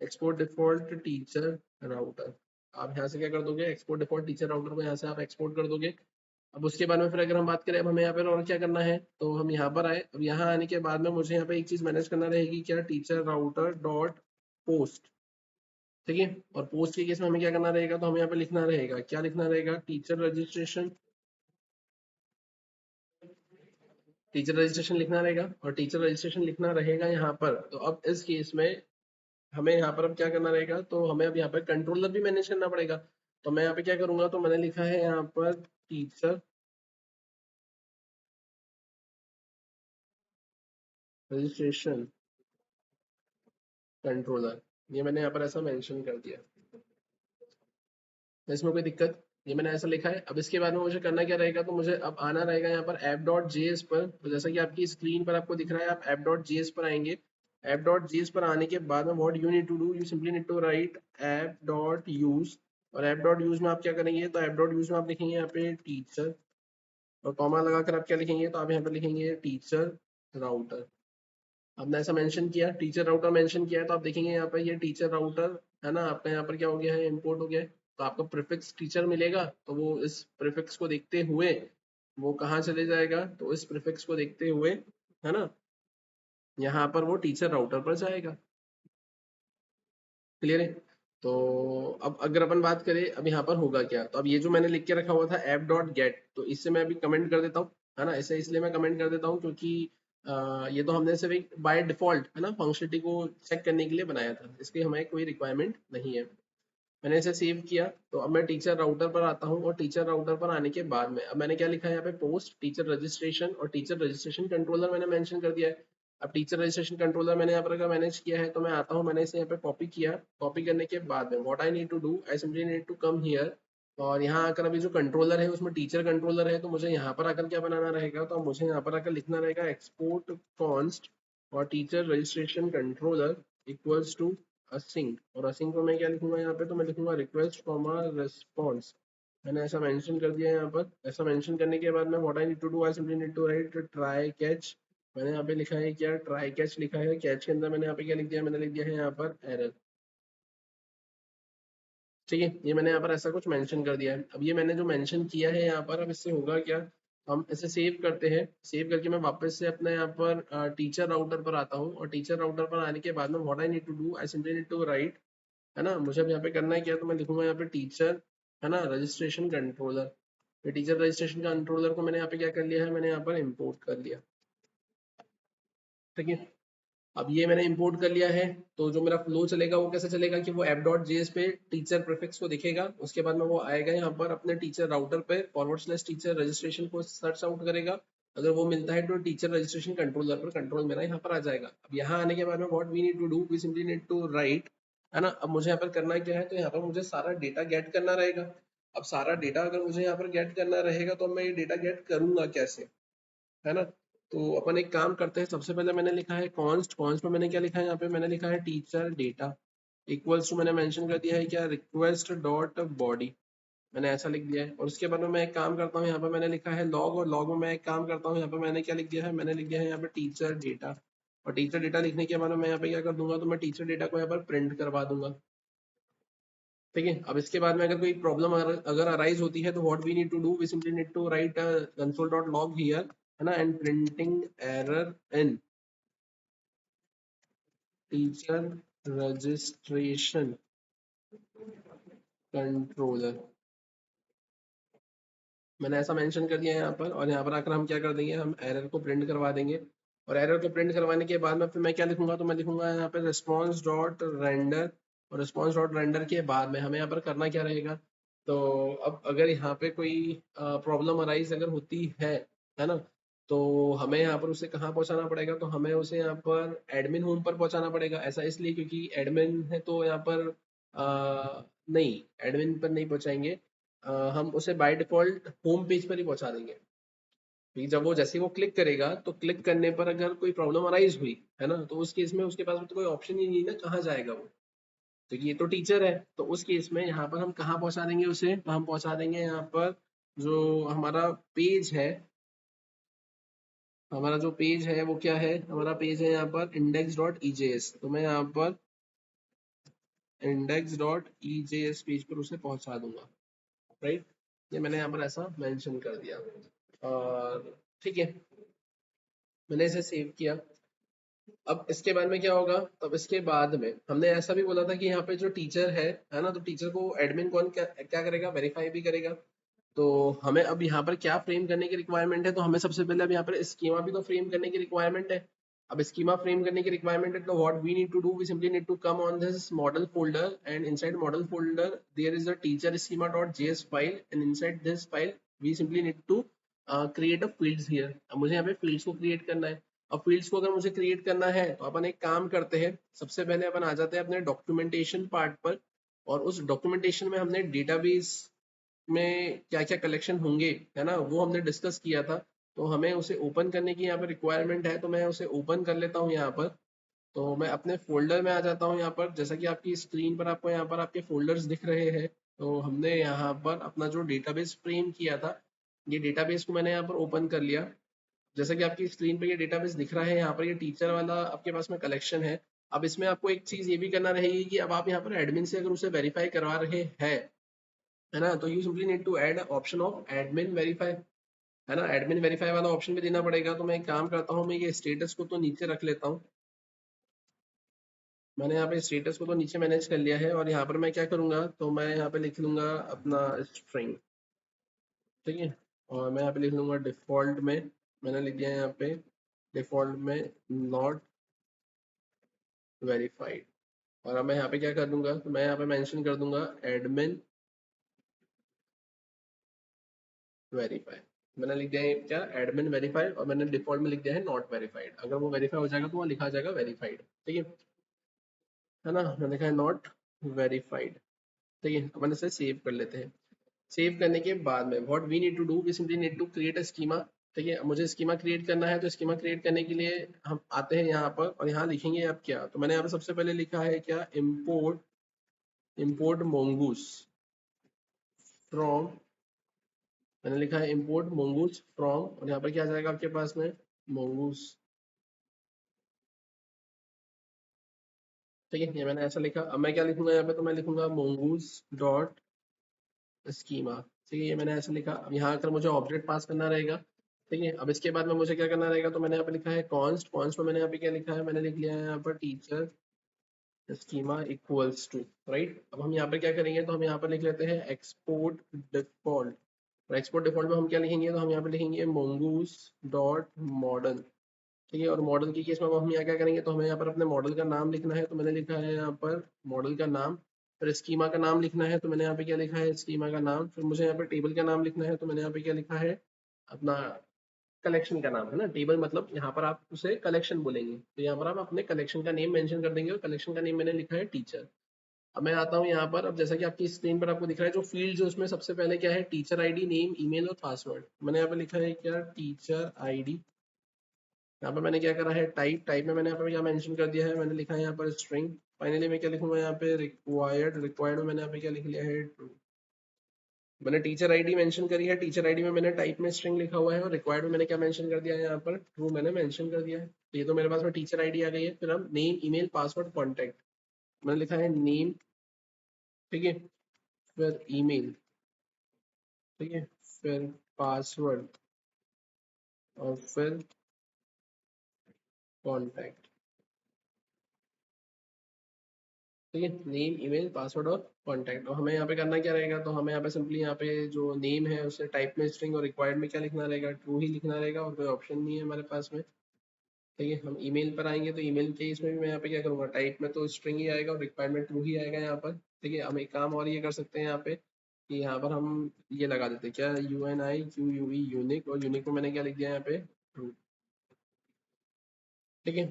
export default teacher router. आप यहाँ से क्या कर दोगे, एक्सपोर्ट डिफॉल्ट टीचर राउटर को यहाँ से आप एक्सपोर्ट कर दोगे। अब उसके बाद में फिर अगर हम बात करें, अब हमें यहाँ पर और क्या करना है, तो हम यहाँ पर आए। अब यहाँ आने के बाद में मुझे यहाँ पे एक चीज मैनेज करना रहेगी क्या, टीचर राउटर डॉट पोस्ट। ठीक है, और पोस्ट के केस में हमें क्या करना रहेगा, तो हमें यहाँ पे लिखना रहेगा, क्या लिखना रहेगा, टीचर रजिस्ट्रेशन, टीचर रजिस्ट्रेशन लिखना रहेगा। और टीचर रजिस्ट्रेशन लिखना रहेगा यहाँ पर। तो अब इस केस में हमें यहाँ पर अब क्या करना रहेगा, तो हमें अब यहाँ पर कंट्रोलर भी मैनेज करना पड़ेगा। तो मैं यहाँ पे क्या करूंगा, तो मैंने लिखा है यहाँ पर टीचर रजिस्ट्रेशन कंट्रोलर, ये मैंने यहाँ पर ऐसा मेंशन कर दिया, इसमें कोई दिक्कत, ये मैंने ऐसा लिखा है। अब इसके बाद में मुझे करना क्या रहेगा, तो मुझे अब आना रहेगा यहाँ पर ऐप डॉट जेएस पर। तो जैसा कि आपकी स्क्रीन पर आपको दिख रहा है, आप ऐप डॉट जेएस पर आएंगे। ऐप डॉट जेएस पर आने के बाद में what you need to do, you simply need to write app dot use. और ऐप डॉट यूज में आप क्या करेंगे, तो ऐप डॉट यूज में आप लिखेंगे यहाँ पे टीचर, और कॉमा लगाकर आप क्या लिखेंगे, तो आप यहाँ पे लिखेंगे टीचर राउटर। आपने ऐसा मेंशन किया, टीचर राउटर मेंशन किया है, तो आप देखेंगे यहाँ पर ये टीचर राउटर, है ना, आपका यहाँ पर क्या हो गया है, इंपोर्ट हो गया है। तो आपको प्रीफिक्स टीचर मिलेगा, तो वो इस प्रीफिक्स को देखते हुए वो कहाँ चले जाएगा, तो इस प्रीफिक्स को देखते हुए, है ना, यहाँ पर वो टीचर राउटर पर जाएगा। क्लियर है। तो अब अगर अपन बात करें अब यहाँ पर होगा क्या, तो अब ये जो मैंने लिख के रखा हुआ था ऐप डॉट गेट, तो इससे मैं अभी कमेंट कर देता हूँ, है ना, इसे इसलिए मैं कमेंट कर देता हूँ क्योंकि ये तो हमने सिर्फ एक बाय डिफॉल्ट, है ना, फंक्शनलिटी को चेक करने के लिए बनाया था, इसकी हमें कोई रिक्वायरमेंट नहीं है। मैंने इसे सेव किया। तो अब मैं टीचर राउटर पर आता हूँ, और टीचर राउटर पर आने के बाद में अब मैंने क्या लिखा है यहाँ पे, पोस्ट टीचर रजिस्ट्रेशन, और टीचर रजिस्ट्रेशन कंट्रोलर मैंने मेंशन कर दिया है। अब टीचर रजिस्ट्रेशन कंट्रोलर मैंने यहाँ पर अगर मैनेज किया है, तो मैं आता हूँ, मैंने इसे यहाँ पे कॉपी किया। कॉपी करने के बाद में what I need to do, I simply need to come here. और यहाँ आकर अभी जो कंट्रोलर है उसमें टीचर कंट्रोलर है, तो मुझे यहाँ पर आकर क्या बनाना रहेगा, तो मुझे यहाँ पर आकर लिखना रहेगा एक्सपोर्ट कॉन्स्ट और teacher registration controller equals to async. और असिंक को मैं क्या लिखूंगा यहाँ पे, तो मैं लिखूंगा रिक्वेस्ट कॉमा रिस्पॉन्स। मैंने ऐसा मेंशन कर दिया है यहाँ पर। ऐसा मेंशन करने के बाद में what I need to do, I simply need to write try catch मैंने यहाँ पे लिखा है क्या, ट्राई कैच लिखा है, कैच के अंदर मैंने यहाँ पे क्या लिख दिया, मैंने लिख दिया है यहाँ पर एरर। ठीक है, ये मैंने यहाँ पर ऐसा कुछ मेंशन कर दिया है। अब ये मैंने जो मेंशन किया है यहाँ पर, अब इससे होगा क्या, हम इसे सेव करते हैं। सेव करके मैं वापस से अपने यहाँ पर टीचर राउटर पर आता हूँ, और टीचर राउटर पर आने के बाद में what I need to do, I simply need to write, है ना। मुझे अब यहाँ पे करना है क्या, तो मैं लिखूंगा यहाँ पे टीचर, है ना, रजिस्ट्रेशन कंट्रोलर। ये टीचर रजिस्ट्रेशन कंट्रोलर को मैंने यहाँ पे क्या कर लिया है, मैंने यहाँ पर इम्पोर्ट कर लिया। ठीक है, अब ये मैंने इंपोर्ट कर लिया है। तो जो मेरा फ्लो चलेगा वो कैसे चलेगा कि वो app.js पे टीचर प्रीफिक्स को दिखेगा, उसके बाद में वो आएगा यहाँ पर अपने टीचर राउटर पे /टीचर रजिस्ट्रेशन को सर्च आउट करेगा। अगर वो मिलता है तो टीचर रजिस्ट्रेशन कंट्रोलर पर कंट्रोल मेरा यहाँ पर आ जाएगा। अब यहाँ आने के बाद में what we need to do, we simply need to write, है ना। अब मुझे यहाँ पर करना क्या है, तो यहाँ पर मुझे सारा डेटा गेट करना रहेगा। अब सारा डेटा अगर मुझे यहाँ पर गेट करना रहेगा तो मैं ये डेटा गेट करूंगा कैसे, है ना। तो अपन एक काम करते हैं, सबसे पहले मैंने लिखा है कॉन्स्ट, कॉन्स्ट में मैंने क्या लिखा है, यहाँ पे मैंने लिखा है टीचर डेटा इक्वल्स टू, मैंने मेंशन कर दिया है क्या, रिक्वेस्ट डॉट बॉडी, मैंने ऐसा लिख दिया है। और उसके बाद में मैं एक काम करता हूँ, यहाँ पे मैंने लिखा है लॉग, और लॉग में मैं एक काम करता हूँ, यहाँ पे मैंने क्या लिख दिया है, मैंने लिख दिया है यहाँ पे टीचर डेटा। और टीचर डेटा लिखने के बाद में मैं यहाँ पे क्या कर दूंगा, तो मैं टीचर डेटा को यहाँ पर प्रिंट करवा दूंगा। ठीक है, अब इसके बाद में अगर कोई प्रॉब्लम अगर अराइज होती है, तो what we need to do, we simply need to write console dot log here, है ना, and printing error in teacher registration controller. मैंने ऐसा मेंशन कर दिया है यहाँ पर, और यहाँ पर आकर हम क्या कर देंगे, हम एरर को प्रिंट करवा देंगे। और एरर को प्रिंट करवाने के बाद में फिर मैं क्या लिखूंगा, तो मैं लिखूंगा यहाँ पे रिस्पॉन्स डॉट रेंडर। और रिस्पॉन्स डॉट रेंडर के बाद में हमें यहाँ पर करना क्या रहेगा, तो अब अगर यहाँ पे कोई प्रॉब्लम अराइज अगर होती है ना, तो हमें यहाँ पर उसे कहाँ पहुँचाना पड़ेगा, तो हमें उसे यहाँ पर एडमिन होम पर पहुँचाना पड़ेगा। ऐसा इसलिए क्योंकि एडमिन है, तो यहाँ पर नहीं, एडमिन पर नहीं पहुँचाएंगे, हम उसे बाय डिफॉल्ट होम पेज पर ही पहुंचा देंगे। क्योंकि जब वो जैसे ही वो क्लिक करेगा, तो क्लिक करने पर अगर कोई प्रॉब्लम अराइज हुई, है ना, तो उस केस में उसके पास तो कोई ऑप्शन ही नहीं ना, कहाँ जाएगा वो, तो ये तो टीचर है। तो उस केस में यहाँ पर हम कहाँ पहुंचा देंगे उसे, तो हम पहुंचा देंगे यहाँ पर जो हमारा पेज है, हमारा जो पेज है वो क्या है, हमारा पेज है यहाँ पर index.ejs, तो मैं यहाँ पर index.ejs पेज पर उसे पहुंचा दूंगा। राइट, ये मैंने यहाँ पर ऐसा मेंशन कर दिया। और ठीक है, मैंने इसे सेव किया। अब इसके बाद में क्या होगा, तब इसके बाद में हमने ऐसा भी बोला था कि यहाँ पे जो टीचर है ना, तो टीचर को एडमिन कौन क्या करेगा, वेरीफाई भी करेगा। तो हमें अब यहाँ पर क्या फ्रेम करने की रिक्वायरमेंट है, तो हमें सबसे पहले अब यहाँ पर स्कीमा भी तो फ्रेम करने की रिक्वायरमेंट है। अब स्कीमा फ्रेम करने की रिक्वायरमेंट है, तो what we need to do, we simply need to come on this model folder, and inside model folder there is a teacher schema dot JS file, and inside this file we simply need to create a fields here. अब मुझे यहाँ पे fields को create करना है। अब fields को अगर मुझे क्रिएट करना है, तो अपन एक काम करते हैं, सबसे पहले अपन आ जाते हैं अपने डॉक्यूमेंटेशन पार्ट पर। और उस डॉक्यूमेंटेशन में हमने डेटाबेस में क्या क्या कलेक्शन होंगे, है ना, वो हमने डिस्कस किया था। तो हमें उसे ओपन करने की यहाँ पर रिक्वायरमेंट है, तो मैं उसे ओपन कर लेता हूँ यहाँ पर। तो मैं अपने फोल्डर में आ जाता हूँ यहाँ पर, जैसा कि आपकी स्क्रीन पर आपको यहाँ पर आपके फोल्डर्स दिख रहे हैं। तो हमने यहाँ पर अपना जो डेटाबेस फ्रेम किया था, ये डेटाबेस को मैंने यहाँ पर ओपन कर लिया। जैसा कि आपकी स्क्रीन पर ये डेटाबेस दिख रहा है, यहाँ पर ये टीचर वाला आपके पास में कलेक्शन है। अब इसमें आपको एक चीज ये भी करना रहेगी कि अब आप यहाँ पर एडमिन से अगर उसे वेरीफाई करवा रहे हैं, है ना, तो you simply need to add option of admin verify, है ना, एडमिन वेरीफाई वाला ऑप्शन भी देना पड़ेगा। तो मैं एक काम करता हूँ, मैं ये स्टेटस को तो नीचे रख लेता हूँ। मैंने यहाँ पे स्टेटस को तो नीचे मैनेज कर लिया है, और यहाँ पर मैं क्या करूंगा, तो मैं यहाँ पे लिख लूंगा अपना स्ट्रिंग। ठीक है, और मैं यहाँ पे लिख लूंगा डिफॉल्ट में, मैंने लिख दिया है यहाँ पे डिफॉल्ट में नॉट वेरीफाइड। और अब मैं यहाँ पे क्या कर दूंगा, तो मैं यहाँ पे मेंशन कर दूंगा एडमिन वेरीफाई। मैंने लिख दिया है क्या, एडमिन वेरीफाई, और मैंने डिफॉल्ट में लिख दिया है नॉट वेरीफाइड। अगर वो वेरीफाई हो जाएगा तो वो लिखा जाएगा वेरीफाइड। ठीक है ना, मैंने लिखा है नॉट वेरीफाइड। ठीक है, अपन इसे सेव कर लेते हैं। सेव करने के बाद में what we need to do, we simply need to create a schema. ठीक है, मुझे स्कीमा क्रिएट करना है, तो स्कीमा क्रिएट करने के लिए हम आते हैं यहाँ पर, और यहाँ लिखेंगे अब क्या, तो मैंने यहाँ पर सबसे पहले लिखा है क्या, इम्पोर्ट, इम्पोर्ट मोंगूस फ्रॉम, मैंने लिखा है इम्पोर्ट मोंगूस फ्रॉम, और यहाँ पर क्या आ जाएगा आपके पास में, मोंगूस ठीक है, ये मैंने ऐसा लिखा। अब मैं क्या लिखूंगा यहाँ पे, तो मैं लिखूंगा mongoose डॉट स्कीमा। ठीक है, ये मैंने ऐसे लिखा। अब यहाँ आकर मुझे ऑब्जेक्ट पास करना रहेगा। ठीक है, अब इसके बाद में मुझे क्या करना रहेगा, तो मैंने यहाँ पे लिखा है कॉन्स्ट। कॉन्स्ट में मैंने यहाँ पे क्या लिखा है, मैंने लिख लिया है यहाँ पर teacher schema equals to, right. अब हम यहाँ पे क्या करेंगे, तो हम यहाँ पर लिख लेते हैं एक्सपोर्ट डिफॉल्ट। और एक्सपोर्ट डिफॉल्ट में हम क्या लिखेंगे, तो हम यहाँ पे लिखेंगे mongoose डॉट मॉडल। ठीक है, और मॉडल की केस में अब हम यहाँ क्या करेंगे, तो हमें यहाँ पर अपने मॉडल का नाम लिखना है। तो मैंने लिखा है यहाँ पर मॉडल का नाम। फिर स्कीमा का नाम लिखना है, तो मैंने यहाँ पे क्या लिखा है, स्कीमा का नाम। फिर मुझे यहाँ पे टेबल का नाम लिखना है, तो मैंने यहाँ पे क्या लिखा है, अपना कलेक्शन का नाम, है ना। टेबल मतलब यहाँ पर आप उसे कलेक्शन बोलेंगे, तो यहाँ पर आप अपने कलेक्शन का नेम मेंशन कर देंगे, और कलेक्शन का नेम मैंने लिखा है टीचर। अब मैं आता हूँ यहाँ पर। अब जैसा कि आपकी स्क्रीन पर आपको दिख रहा है, जो फील्ड जो उसमें सबसे पहले क्या है, टीचर आईडी, नेम, ईमेल और पासवर्ड। मैंने यहाँ पे लिखा है क्या, टीचर आईडी। यहाँ पे मैंने क्या करा है, टाइप। टाइप में मैंने यहाँ पे क्या मेंशन कर दिया है, मैंने लिखा है यहाँ पर स्ट्रिंग। फाइनली मैं क्या लिखूंगा यहाँ पे, रिक्वायर्ड। रिक्वायर्ड में मैंने यहाँ पे क्या लिख लिया है, ट्रू। मैंने टीचर आईडी मेंशन करी है। टीचर आईडी में मैंने टाइप में स्ट्रिंग लिखा हुआ है, और रिक्वायर्ड में मैंने क्या मेंशन कर दिया है, यहाँ पर ट्रू मैंने मेंशन कर दिया है। तो ये तो मेरे पास में टीचर आईडी आ गई है। फिर हम नेम, ईमेल, पासवर्ड, कॉन्टैक्ट। मैंने लिखा है नेम। ठीक है, फिर ईमेल। ठीक है, फिर पासवर्ड, और फिर कॉन्टैक्ट। ठीक है, नेम, ईमेल, पासवर्ड और कॉन्टैक्ट। और हमें यहाँ पे करना क्या रहेगा, तो हमें यहाँ पे सिंपली यहाँ पे जो नेम है उसे टाइप में स्ट्रिंग, और रिक्वायर्ड में क्या लिखना रहेगा, ट्रू ही लिखना रहेगा, और कोई ऑप्शन नहीं है हमारे पास में। ठीक है, हम ईमेल पर आएंगे, तो ईमेल के इसमें भी मैं यहाँ पे क्या करूँगा, टाइप में तो स्ट्रिंग ही आएगा, और रिक्वायरमेंट ट्रू ही आएगा यहाँ पर। ठीक है, हम एक काम और ये कर सकते हैं यहाँ पे, कि यहाँ पर हम ये लगा देते हैं क्या, UNIQUE, यूनिक। और यूनिक में मैंने क्या लिख दिया यहाँ पे, ट्रू। ठीक है,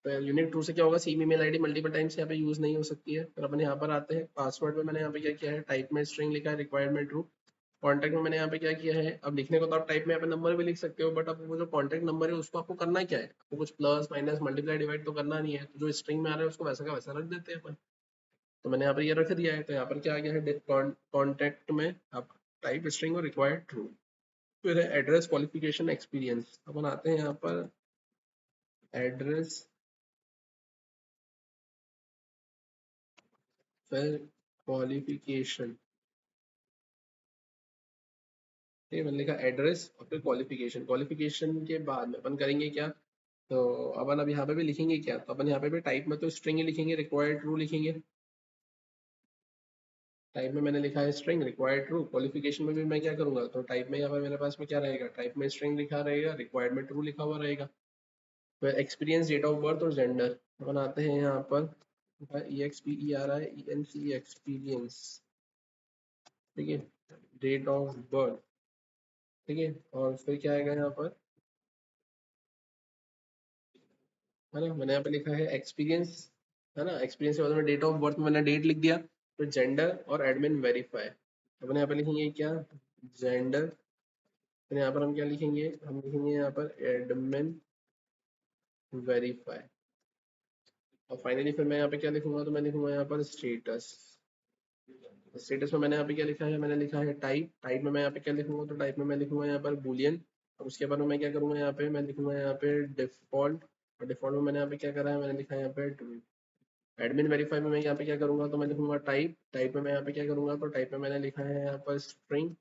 तो यूनिक टू से क्या होगा, same email ID multiple times यहाँ पे यूज नहीं हो सकती है। फिर अपन यहाँ पर आते हैं, पासवर्ड में मैंने यहाँ पे क्या किया है, टाइप में स्ट्रिंग लिखा है, रिक्वायर्ड में ट्रू। कॉन्टैक्ट में मैंने यहाँ पे क्या किया है, अब लिखने को तो आप टाइप में यहाँ पे नंबर भी लिख सकते हो, बट अब वो जो कॉन्टैक्ट नंबर है उसको आपको करना क्या है, आपको कुछ प्लस माइनस मल्टीप्लाई डिवाइड तो करना नहीं है। तो जो स्ट्रिंग में आ रहा है उसको वैसा का वैसा रख देते हैं अपन। तो मैंने यहाँ पर ये रख दिया है। तो यहाँ पर क्या आ गया है, कॉन्टैक्ट में आप टाइप स्ट्रिंग और रिक्वायर्ड ट्रू। फिर है एड्रेस, क्वालिफिकेशन, एक्सपीरियंस। अपन आते हैं यहाँ पर एड्रेस, फिर क्वालिफिकेशन। ठीक है, मैंने लिखा एड्रेस और फिर क्वालिफिकेशन। क्वालिफिकेशन के बाद में अपन करेंगे क्या, तो अपन अब यहाँ पे भी लिखेंगे क्या, तो अपन यहाँ पे भी टाइप में तो स्ट्रिंग ही लिखेंगे, रिक्वायर्ड ट्रू लिखेंगे। टाइप में मैंने लिखा है स्ट्रिंग, रिक्वायर्ड ट्रू। क्वालिफिकेशन में भी मैं क्या करूंगा, तो टाइप में यहाँ पर मेरे पास में क्या रहेगा, टाइप में स्ट्रिंग लिखा रहेगा, रिक्वायर्ड में ट्रू लिखा हुआ रहेगा। फिर एक्सपीरियंस, डेट ऑफ बर्थ और जेंडर। अपन आते हैं यहाँ पर, EXPERIENC, एक्सपीरियंस। ठीक है, डेट ऑफ बर्थ। ठीक है, और फिर क्या आएगा यहाँ पर, है ना, मैंने यहाँ पे लिखा है एक्सपीरियंस, है ना। एक्सपीरियंस के बाद में डेट ऑफ बर्थ में मैंने डेट लिख दिया। फिर जेंडर और एडमिन वेरीफाई। अपन यहाँ पे लिखेंगे क्या, जेंडर। फिर यहाँ पर हम क्या लिखेंगे, हम लिखेंगे यहाँ पर एडमिन वेरीफाई। और फाइनली फिर मैं यहाँ पे क्या लिखूंगा, तो मैं लिखूंगा यहाँ पर स्टेटस। स्टेटस में मैंने यहाँ पे क्या लिखा है, मैंने लिखा है टाइप। टाइप में मैं यहाँ पे क्या लिखूंगा, तो टाइप में मैं लिखूंगा यहाँ पर बुलियन। और उसके बाद में मैं क्या करूंगा, यहाँ पे मैं लिखूंगा यहाँ पे डिफॉल्ट। और डिफॉल्ट में मैंने यहाँ पे क्या करा है, मैंने लिखा है यहाँ पे ट्रू। एडमिन वेरीफाई में मैं यहाँ पे क्या करूंगा, तो मैं लिखूंगा टाइप। टाइप में मैं यहाँ पे क्या करूंगा, तो टाइप में मैंने लिखा है यहाँ पर स्ट्रिंग।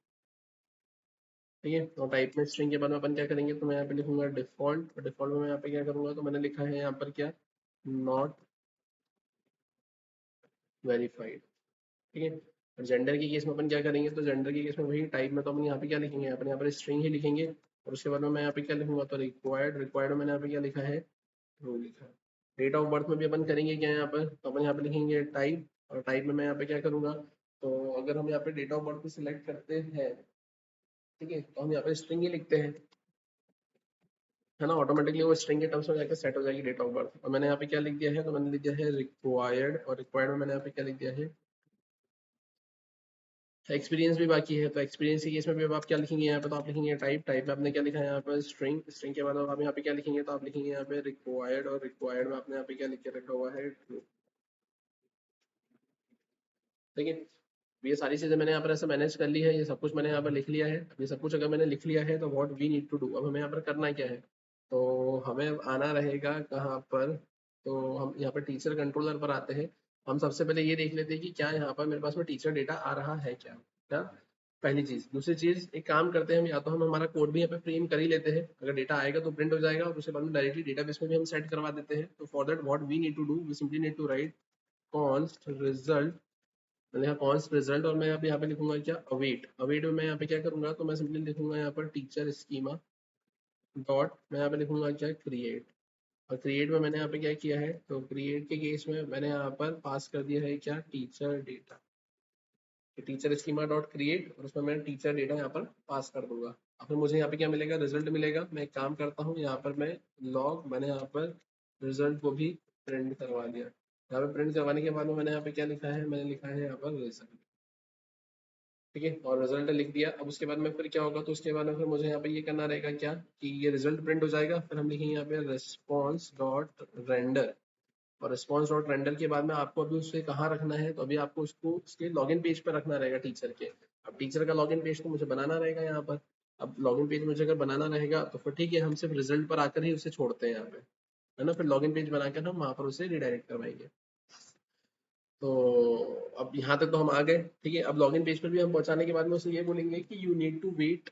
ठीक है, और टाइप में स्ट्रिंग के बाद में अपन क्या करेंगे, तो मैं यहाँ पे लिखूंगा डिफॉल्ट। और डिफॉल्ट में मैं यहाँ पे क्या करूंगा, तो मैंने लिखा है यहाँ पर क्या, नॉट वेरीफाइड। ठीक है, और जेंडर की केस में अपन क्या करेंगे, तो जेंडर की केस में वही टाइप में तो अपन यहाँ पे क्या लिखेंगे, अपन यहाँ पर स्ट्रिंग ही लिखेंगे। और उसके बाद में मैं यहाँ पे क्या लिखूंगा, तो रिक्वायर्ड। रिक्वायर्ड में मैंने यहाँ पे क्या लिखा है, ट्रू लिखा है। डेट ऑफ बर्थ में भी अपन करेंगे क्या यहाँ पर, तो अपन यहाँ पे लिखेंगे टाइप। और टाइप में मैं यहाँ पे क्या करूंगा, तो अगर हम यहाँ पे डेट ऑफ बर्थ को सिलेक्ट करते हैं, ठीक है, तो हम यहाँ पे स्ट्रिंग ही लिखते हैं, है ना। ऑटोमेटिकली वो स्ट्रिंग के टर्म्स में जाकर सेट हो जाएगी डेट ऑफ बर्थ। और मैंने यहाँ पे क्या लिख दिया है, तो मैंने लिख दिया है रिक्वायर्ड। और रिक्वायर्ड में मैंने यहाँ पे क्या लिख दिया है, एक्सपीरियंस भी बाकी है। तो एक्सपीरियंस की केस में भी अब आप क्या लिखेंगे यहाँ पे, तो आप लिखेंगे टाइप। टाइप में आपने क्या लिखा है यहाँ पर स्ट्रिंग। स्ट्रिंग के बाद अब आप यहाँ पे क्या लिखेंगे, तो आप लिखेंगे यहाँ पे रिक्वायर्ड। और रिक्वायर्ड में आपने यहाँ पे क्या लिख के रखा हुआ है, ट्रू। ठीक है, ये सारी चीजें मैंने यहाँ पर ऐसे मैनेज कर ली है, ये सब कुछ मैंने यहाँ पर लिख लिया है। अब ये सब कुछ अगर मैंने लिख लिया है, तो what we need to do, अब हमें यहाँ पर करना क्या है, तो हमें आना रहेगा कहाँ पर, तो हम यहाँ पर टीचर कंट्रोलर पर आते हैं। हम सबसे पहले ये देख लेते हैं कि क्या यहाँ पर मेरे पास में टीचर डेटा आ रहा है क्या, क्या पहली चीज। दूसरी चीज, एक काम करते हैं हम, या तो हम हमारा कोड भी यहाँ पे फ्रेम कर ही लेते हैं, अगर डेटा आएगा तो प्रिंट हो जाएगा, और उसके बाद में डायरेक्टली डेटाबेस में भी हम सेट करवा देते हैं। तो for that what we need to do, we simply need to write const result, मैंने यहाँ कॉन्स्ट रिजल्ट, और मैं यहाँ पे लिखूंगा क्या, अवेट। अवेट में मैं यहाँ पे क्या करूंगा, तो मैं सिंपली लिखूंगा यहाँ पर टीचर स्कीमा डॉट, मैं यहाँ पे लिखूंगा क्या, क्रिएट। और क्रिएट में मैंने यहाँ पे क्या किया है, तो क्रिएट के केस में मैंने यहाँ पर पास कर दिया है क्या, teacher data. Teacher schema dot create, और उसमें मैं टीचर डेटा यहाँ पर पास कर दूंगा। अब फिर मुझे यहाँ पे क्या मिलेगा, रिजल्ट मिलेगा। मैं एक काम करता हूँ, यहाँ पर मैं लॉग, मैंने यहाँ पर रिजल्ट को भी प्रिंट करवा दिया। यहाँ पे प्रिंट करवाने के बाद में मैंने यहाँ पे क्या लिखा है, मैंने लिखा है यहाँ पर रिजल्ट, ठीक है, और रिजल्ट लिख दिया। अब उसके बाद में फिर क्या होगा, तो उसके बाद में फिर मुझे यहाँ पे ये करना रहेगा क्या, कि ये रिजल्ट प्रिंट हो जाएगा, फिर हम लिखेंगे यहाँ पे रिस्पॉन्स डॉट रेंडर। और रिस्पॉन्स डॉट रेंडर के बाद में आपको अभी उसे कहाँ रखना है, तो अभी आपको उसको उसके लॉगिन पेज पर रखना रहेगा, टीचर के। अब टीचर का लॉगिन पेज तो मुझे बनाना रहेगा यहाँ पर। अब लॉगिन पेज मुझे अगर बनाना रहेगा तो फिर ठीक है, हम सिर्फ रिजल्ट पर आकर ही उसे छोड़ते हैं यहाँ पे, है ना। फिर लॉगिन पेज बनाकर हम वहाँ पर उसे रिडायरेक्ट करवाएंगे। तो अब यहाँ तक तो हम आ गए, ठीक है। अब लॉगिन पेज पर भी हम पहुंचाने के बाद में उसे ये बोलेंगे कि यू नीड टू वेट,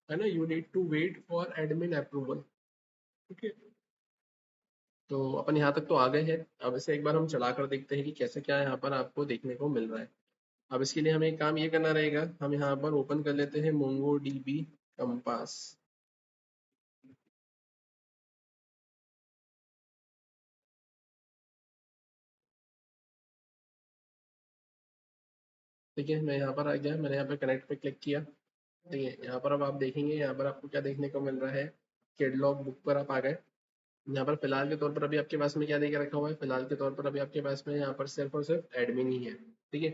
है ना, you need to wait for admin approval, ठीक है। तो अपन यहाँ तक तो आ गए हैं। अब इसे एक बार हम चला कर देखते हैं कि कैसे क्या यहाँ पर आपको देखने को मिल रहा है। अब इसके लिए हमें एक काम ये करना रहेगा, हम यहाँ पर ओपन कर लेते हैं मोंगो डीबी कंपास, ठीक है। मैं यहाँ पर आ गया, मैंने यहाँ पे कनेक्ट पे क्लिक किया, ठीक है। यहाँ पर अब आप देखेंगे, यहाँ पर आपको क्या देखने को मिल रहा है, कैटलॉग बुक पर आप आ गए। यहाँ पर फिलहाल के तौर पर अभी आपके पास में क्या दे के रखा हुआ है, फिलहाल के तौर पर अभी आपके पास में यहाँ पर सिर्फ और सिर्फ एडमिन ही है, ठीक है।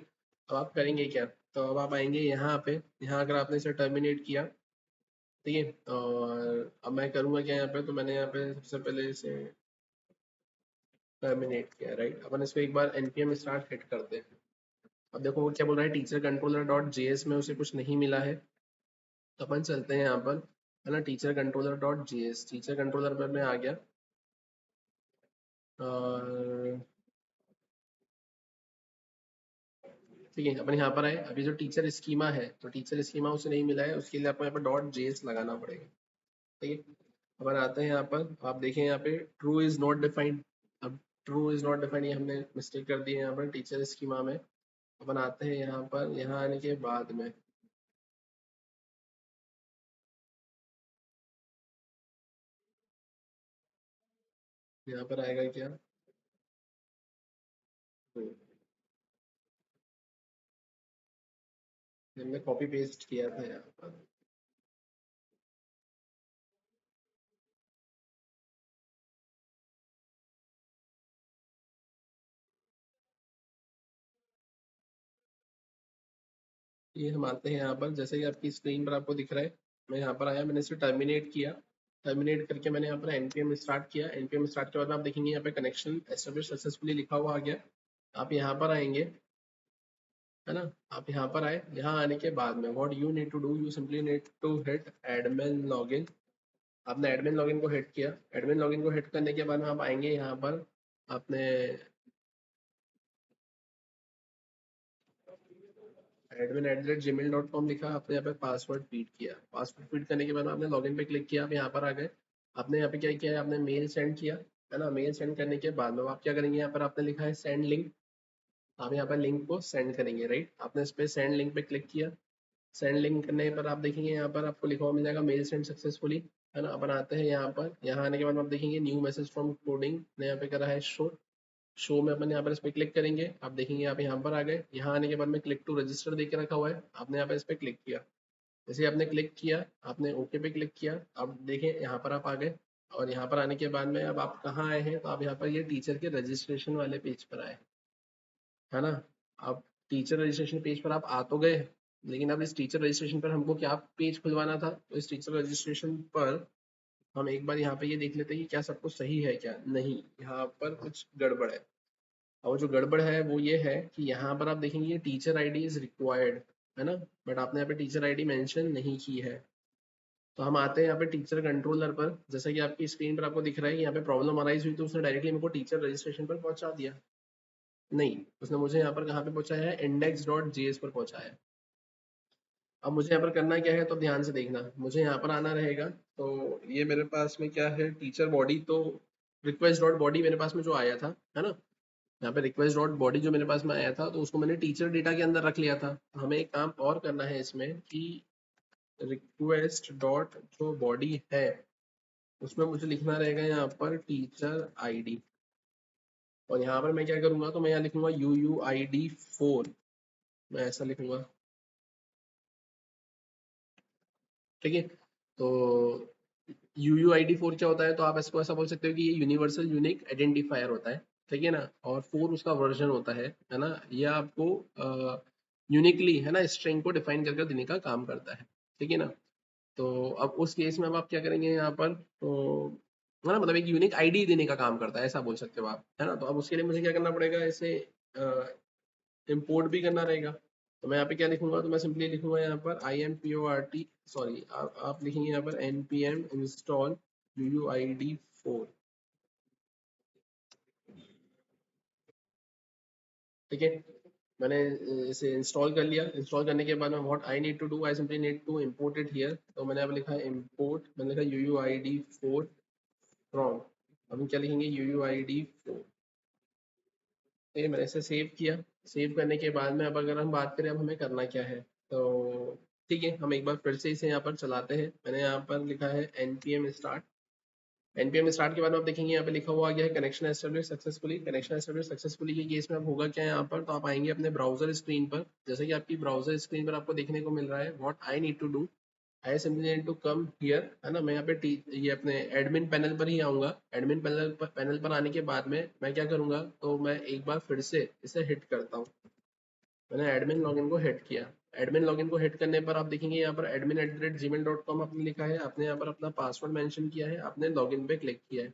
अब आप करेंगे क्या, तो अब आप आएंगे यहाँ पे, यहाँ अगर आपने इसे टर्मिनेट किया, ठीक है, और अब मैं करूँगा क्या यहाँ पे, तो मैंने यहाँ पे सबसे पहले इसे टर्मिनेट किया, राइट। अपन इसको एक बार npm स्टार्ट हिट करते हैं। अब देखो वो क्या बोल रहा है, टीचर कंट्रोलर डॉट जेएस में उसे कुछ नहीं मिला है। तो अपन चलते हैं यहाँ पर, है ना, teacher controller dot JS, teacher controller पर मैं आ गया, और ठीक है, अपन यहाँ पर आए। अभी जो टीचर स्कीमा है, तो टीचर स्कीमा उसे नहीं मिला है, उसके लिए आपको यहाँ पर डॉट जेएस लगाना पड़ेगा, ठीक है। अपन आते हैं यहाँ पर, आप देखें यहाँ पे ट्रू इज नॉट डिफाइंड। अब ट्रू इज नॉट डिफाइंड, ये हमने मिस्टेक कर दी है यहाँ पर टीचर स्कीमा में। अपन आते हैं यहाँ पर, यहाँ आने के बाद में यहाँ पर आएगा क्या, तो हमने कॉपी पेस्ट किया था यहाँ पर। ये हम आते हैं यहाँ पर, जैसे कि आपकी स्क्रीन पर आपको दिख रहा है, मैं यहाँ पर आया, मैंने इसे टर्मिनेट किया। टर्मिनेट करके मैंने यहाँ पर npm स्टार्ट किया। npm स्टार्ट के बाद में आप देखेंगे यहाँ पे कनेक्शन एस्टेब्लिश सक्सेसफुली लिखा हुआ आ गया। आप यहाँ पर आएंगे, है ना। आप यहाँ पर आए, यहाँ आने के बाद में what you need to do, you simply need to hit admin login. आपने एडमिन लॉगिन को हिट किया। एडमिन लॉगिन को हिट करने के बाद में आप आएंगे यहाँ पर, आपने admin@gmail.com लिखा, आपने यहाँ पे पासवर्ड फीड किया। पासवर्ड फीड करने के बाद आपने लॉगिन पे क्लिक किया, आप यहाँ पर आ गए। आपने यहाँ पे क्या किया है, आपने मेल सेंड किया, है ना। मेल सेंड करने के बाद में आप क्या करेंगे, यहाँ पर आपने लिखा है सेंड लिंक। आप यहाँ पर लिंक को सेंड करेंगे, राइट। आपने इस पे सेंड लिंक पे क्लिक किया। सेंड लिंक करने पर आप देखेंगे यहाँ पर आपको लिखा हुआ मिल जाएगा मेल सेंड सक्सेसफुली, है ना। अपन आते हैं यहाँ पर, यहाँ आने के बाद आप देखेंगे न्यू मैसेज फ्रॉम कोडिंग ने यहाँ पे करा है शो। शो में अपन यहाँ पर इस पर क्लिक करेंगे, आप देखेंगे आप यहाँ पर आ गए। यहाँ आने के बाद में क्लिक टू रजिस्टर देके रखा हुआ है, आपने यहाँ पर इस पर क्लिक किया। जैसे ही आपने क्लिक किया, आपने ओके पे क्लिक किया, अब देखें यहाँ पर आप आ गए। और यहाँ पर आने के बाद में अब आप कहाँ आए हैं, तो आप यहाँ पर ये टीचर के रजिस्ट्रेशन वाले पेज पर आए, है ना। अब टीचर रजिस्ट्रेशन पेज पर आप आ तो गए, लेकिन अब इस टीचर रजिस्ट्रेशन पर हमको क्या पेज खुलवाना था, तो इस टीचर रजिस्ट्रेशन पर हम एक बार यहाँ पे ये देख लेते हैं कि क्या सब कुछ सही है क्या नहीं, यहाँ पर कुछ गड़बड़ है। और जो गड़बड़ है वो ये है कि यहाँ पर आप देखेंगे ये टीचर आईडी इज रिक्वायर्ड, है ना, बट आपने यहाँ पे टीचर आईडी मेंशन नहीं की है। तो हम आते हैं यहाँ पे टीचर कंट्रोलर पर। जैसा कि आपकी स्क्रीन पर आपको दिख रहा है कि यहाँ पे प्रॉब्लम अराइज हुई, तो उसने डायरेक्टली मेरे को टीचर रजिस्ट्रेशन पर पहुंचा दिया। नहीं, उसने मुझे यहाँ पर कहाँ पे पहुंचाया है, index.js पर पहुंचाया है। अब मुझे यहाँ पर करना क्या है, तो ध्यान से देखना, मुझे यहाँ पर आना रहेगा। तो ये मेरे पास में क्या है, टीचर बॉडी, तो रिक्वेस्ट डॉट बॉडी मेरे पास में जो आया था, है ना, यहाँ पे रिक्वेस्ट डॉट बॉडी जो मेरे पास में आया था, तो उसको मैंने टीचर डेटा के अंदर रख लिया था। तो हमें एक काम और करना है इसमें कि रिक्वेस्ट डॉट जो बॉडी है उसमें मुझे लिखना रहेगा यहाँ पर टीचर आईडी। और यहाँ पर मैं क्या करूंगा, तो मैं यहाँ लिखूंगा UUID 4, मैं ऐसा लिखूंगा। ठीक है, तो UUID 4 क्या होता है, तो आप इसको ऐसा बोल सकते हो कि ये यूनिवर्सल यूनिक आइडेंटिफायर होता है। ठीक है ना, और 4 उसका वर्जन होता है ना, ये आपको यूनिकली, है ना, स्ट्रिंग को डिफाइन करके देने का काम करता है। ठीक है ना, तो अब उस केस में अब आप क्या करेंगे यहाँ पर, तो है ना, मतलब एक यूनिक आईडी देने का काम करता है, ऐसा बोल सकते हो आप, है ना। तो अब उसके लिए मुझे क्या करना पड़ेगा, इसे इंपोर्ट भी करना रहेगा। तो मैं यहाँ पे क्या लिखूंगा, तो मैं सिंपली लिखूंगा यहाँ पर IMPORT, सॉरी, आप लिखेंगे यहाँ पर npm install UUID 4। ठीक है, मैंने इसे इंस्टॉल कर लिया। इंस्टॉल करने के बाद में what I need to do, I simply need to import it here. तो मैंने अब लिखा है इम्पोर्ट, मैंने लिखा UUID 4 फ्रॉम, अब हम क्या लिखेंगे, UUID 4। ये मैंने इसे सेव किया। सेव करने के बाद में अब अगर हम बात करें अब हमें करना क्या है, तो ठीक है, हम एक बार फिर से इसे यहाँ पर चलाते हैं। मैंने यहाँ पर लिखा है npm start। npm start के बाद में आप देखेंगे यहाँ पे लिखा हुआ आ गया है connection establish successfully. Connection establish successfully के केस में अब होगा क्या यहाँ पर, तो आप आएंगे अपने ब्राउजर स्क्रीन पर। जैसे कि आपकी ब्राउजर स्क्रीन पर आपको देखने को मिल रहा है, what I need to do, I simply need to come here, है ना। मैं यहाँ पे ये अपने एडमिन पैनल पर ही आऊंगा। एडमिन पैनल पर आने के बाद में मैं क्या करूंगा, तो मैं एक बार फिर से इसे हिट करता हूँ। मैंने एडमिन लॉगिन को हिट किया। एडमिन लॉगिन को हिट करने पर आप देखेंगे यहाँ पर admin@gmail.com आपने लिखा है, आपने यहाँ पर अपना पासवर्ड मेंशन किया है, आपने लॉगिन पे क्लिक किया है।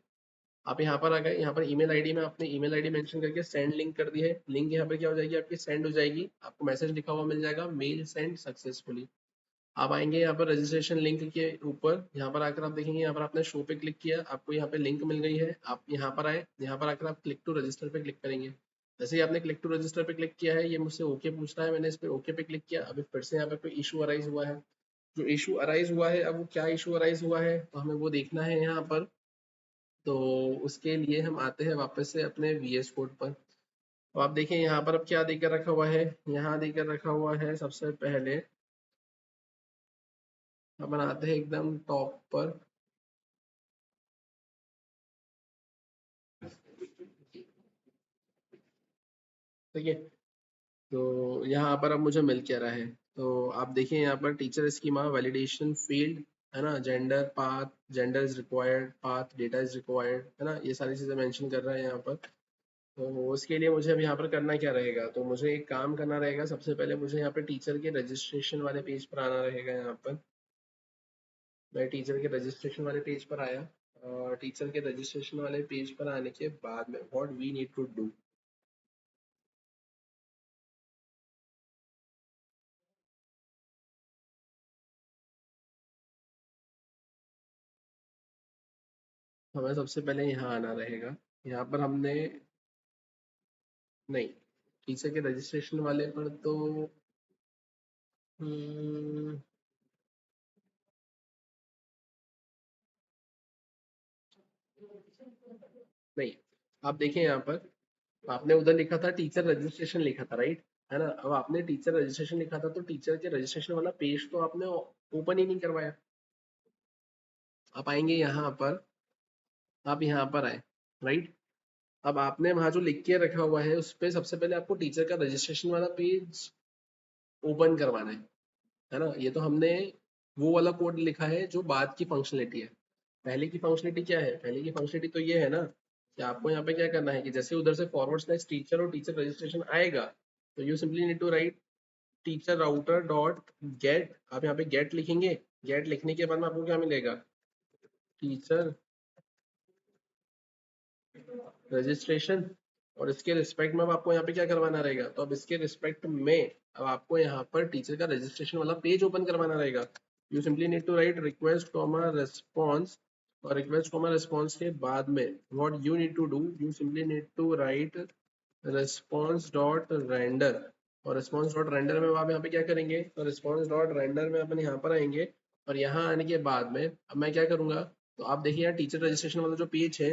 आप यहाँ पर आ गए, यहाँ पर ईमेल आईडी में आपने ईमेल आईडी मेंशन करके सेंड लिंक कर दी है। लिंक यहाँ पर क्या हो जाएगी, आपकी सेंड हो जाएगी, आपको मैसेज लिखा हुआ मिल जाएगा, मेल सेंड सक्सेसफुली। आप आएंगे यहाँ पर रजिस्ट्रेशन लिंक के ऊपर, यहाँ पर आकर आप देखेंगे, यहाँ पर आपने शो पे क्लिक किया, आपको यहाँ पे लिंक मिल गई है। आप यहाँ पर आए, यहाँ पर आकर आप क्लिक टू रजिस्टर पे क्लिक करेंगे। जैसे ही आपने क्लिक टू रजिस्टर पे क्लिक किया है, ये मुझसे ओके पूछ रहा है, मैंने इस पे ओके पे क्लिक किया। अभी फिर से यहाँ पे कोई इशू अराइज हुआ है। जो इशू अराइज हुआ है, अब वो क्या इशू अराइज हुआ है, तो हमें वो देखना है यहाँ पर। तो उसके लिए हम आते हैं वापस से अपने VS कोड पर। तो आप देखें यहाँ पर अब क्या देकर रखा हुआ है, यहाँ देकर रखा हुआ है सबसे पहले हम बनाते हैं एकदम टॉप पर। ठीक है, तो यहाँ पर अब मुझे मिल क्या रहा है, तो आप देखिए यहाँ पर टीचर स्कीमा वैलिडेशन फील्ड, है ना, gender path, gender is required, path data is required, है ना, ये सारी चीजें मेंशन कर रहा है यहाँ पर। तो उसके लिए मुझे अब यहाँ पर करना क्या रहेगा, तो मुझे एक काम करना रहेगा। सबसे पहले मुझे यहाँ पे टीचर के रजिस्ट्रेशन वाले पेज पर आना रहेगा। यहाँ पर मैं टीचर के रजिस्ट्रेशन वाले पेज पर आया, और टीचर के रजिस्ट्रेशन वाले पेज पर आने के बाद में what we need to do, हमें सबसे पहले यहाँ आना रहेगा। यहाँ पर हमने, नहीं, टीचर के रजिस्ट्रेशन वाले पर तो हम्म, नहीं, आप देखें यहाँ पर आपने उधर लिखा था टीचर रजिस्ट्रेशन लिखा था, राइट, है ना। अब आपने टीचर रजिस्ट्रेशन लिखा था, तो टीचर के रजिस्ट्रेशन वाला पेज तो आपने ओपन ही नहीं करवाया। आप आएंगे यहाँ पर, आप यहाँ पर आए, राइट। अब आपने वहां जो लिख के रखा हुआ है उस पे सबसे पहले आपको टीचर का रजिस्ट्रेशन वाला पेज ओपन करवाना है ना। ये तो हमने वो वाला कोड लिखा है जो बाद की फंक्शनलिटी है। पहले की फंक्शनलिटी क्या है, पहले की फंक्शनलिटी तो ये है ना कि आपको यहाँ पे क्या करना है कि जैसे उधर से फॉरवर्ड स्लैश टीचर और टीचर रजिस्ट्रेशन आएगा, तो you simply need to write teacher router dot get. आप यहाँ पे गेट लिखेंगे। गेट लिखने के बाद में आपको क्या मिलेगा, टीचर रजिस्ट्रेशन। और इसके रिस्पेक्ट में अब आपको यहाँ पे क्या करवाना रहेगा, तो अब इसके रिस्पेक्ट में अब आपको यहाँ पर टीचर का रजिस्ट्रेशन वाला पेज ओपन करवाना रहेगा। You simply need to write request comma response, और रिक्वेस्ट कॉमा रेस्पॉन्स के बाद में what you need to do, you simply need to write response dot render, और response डॉट रेंडर में आप यहाँ पे क्या करेंगे, तो response डॉट रेंडर में अपन यहाँ पर आएंगे, और यहाँ आने के बाद में अब मैं क्या करूंगा, तो आप देखिए यहाँ टीचर रजिस्ट्रेशन वाला जो पेज है,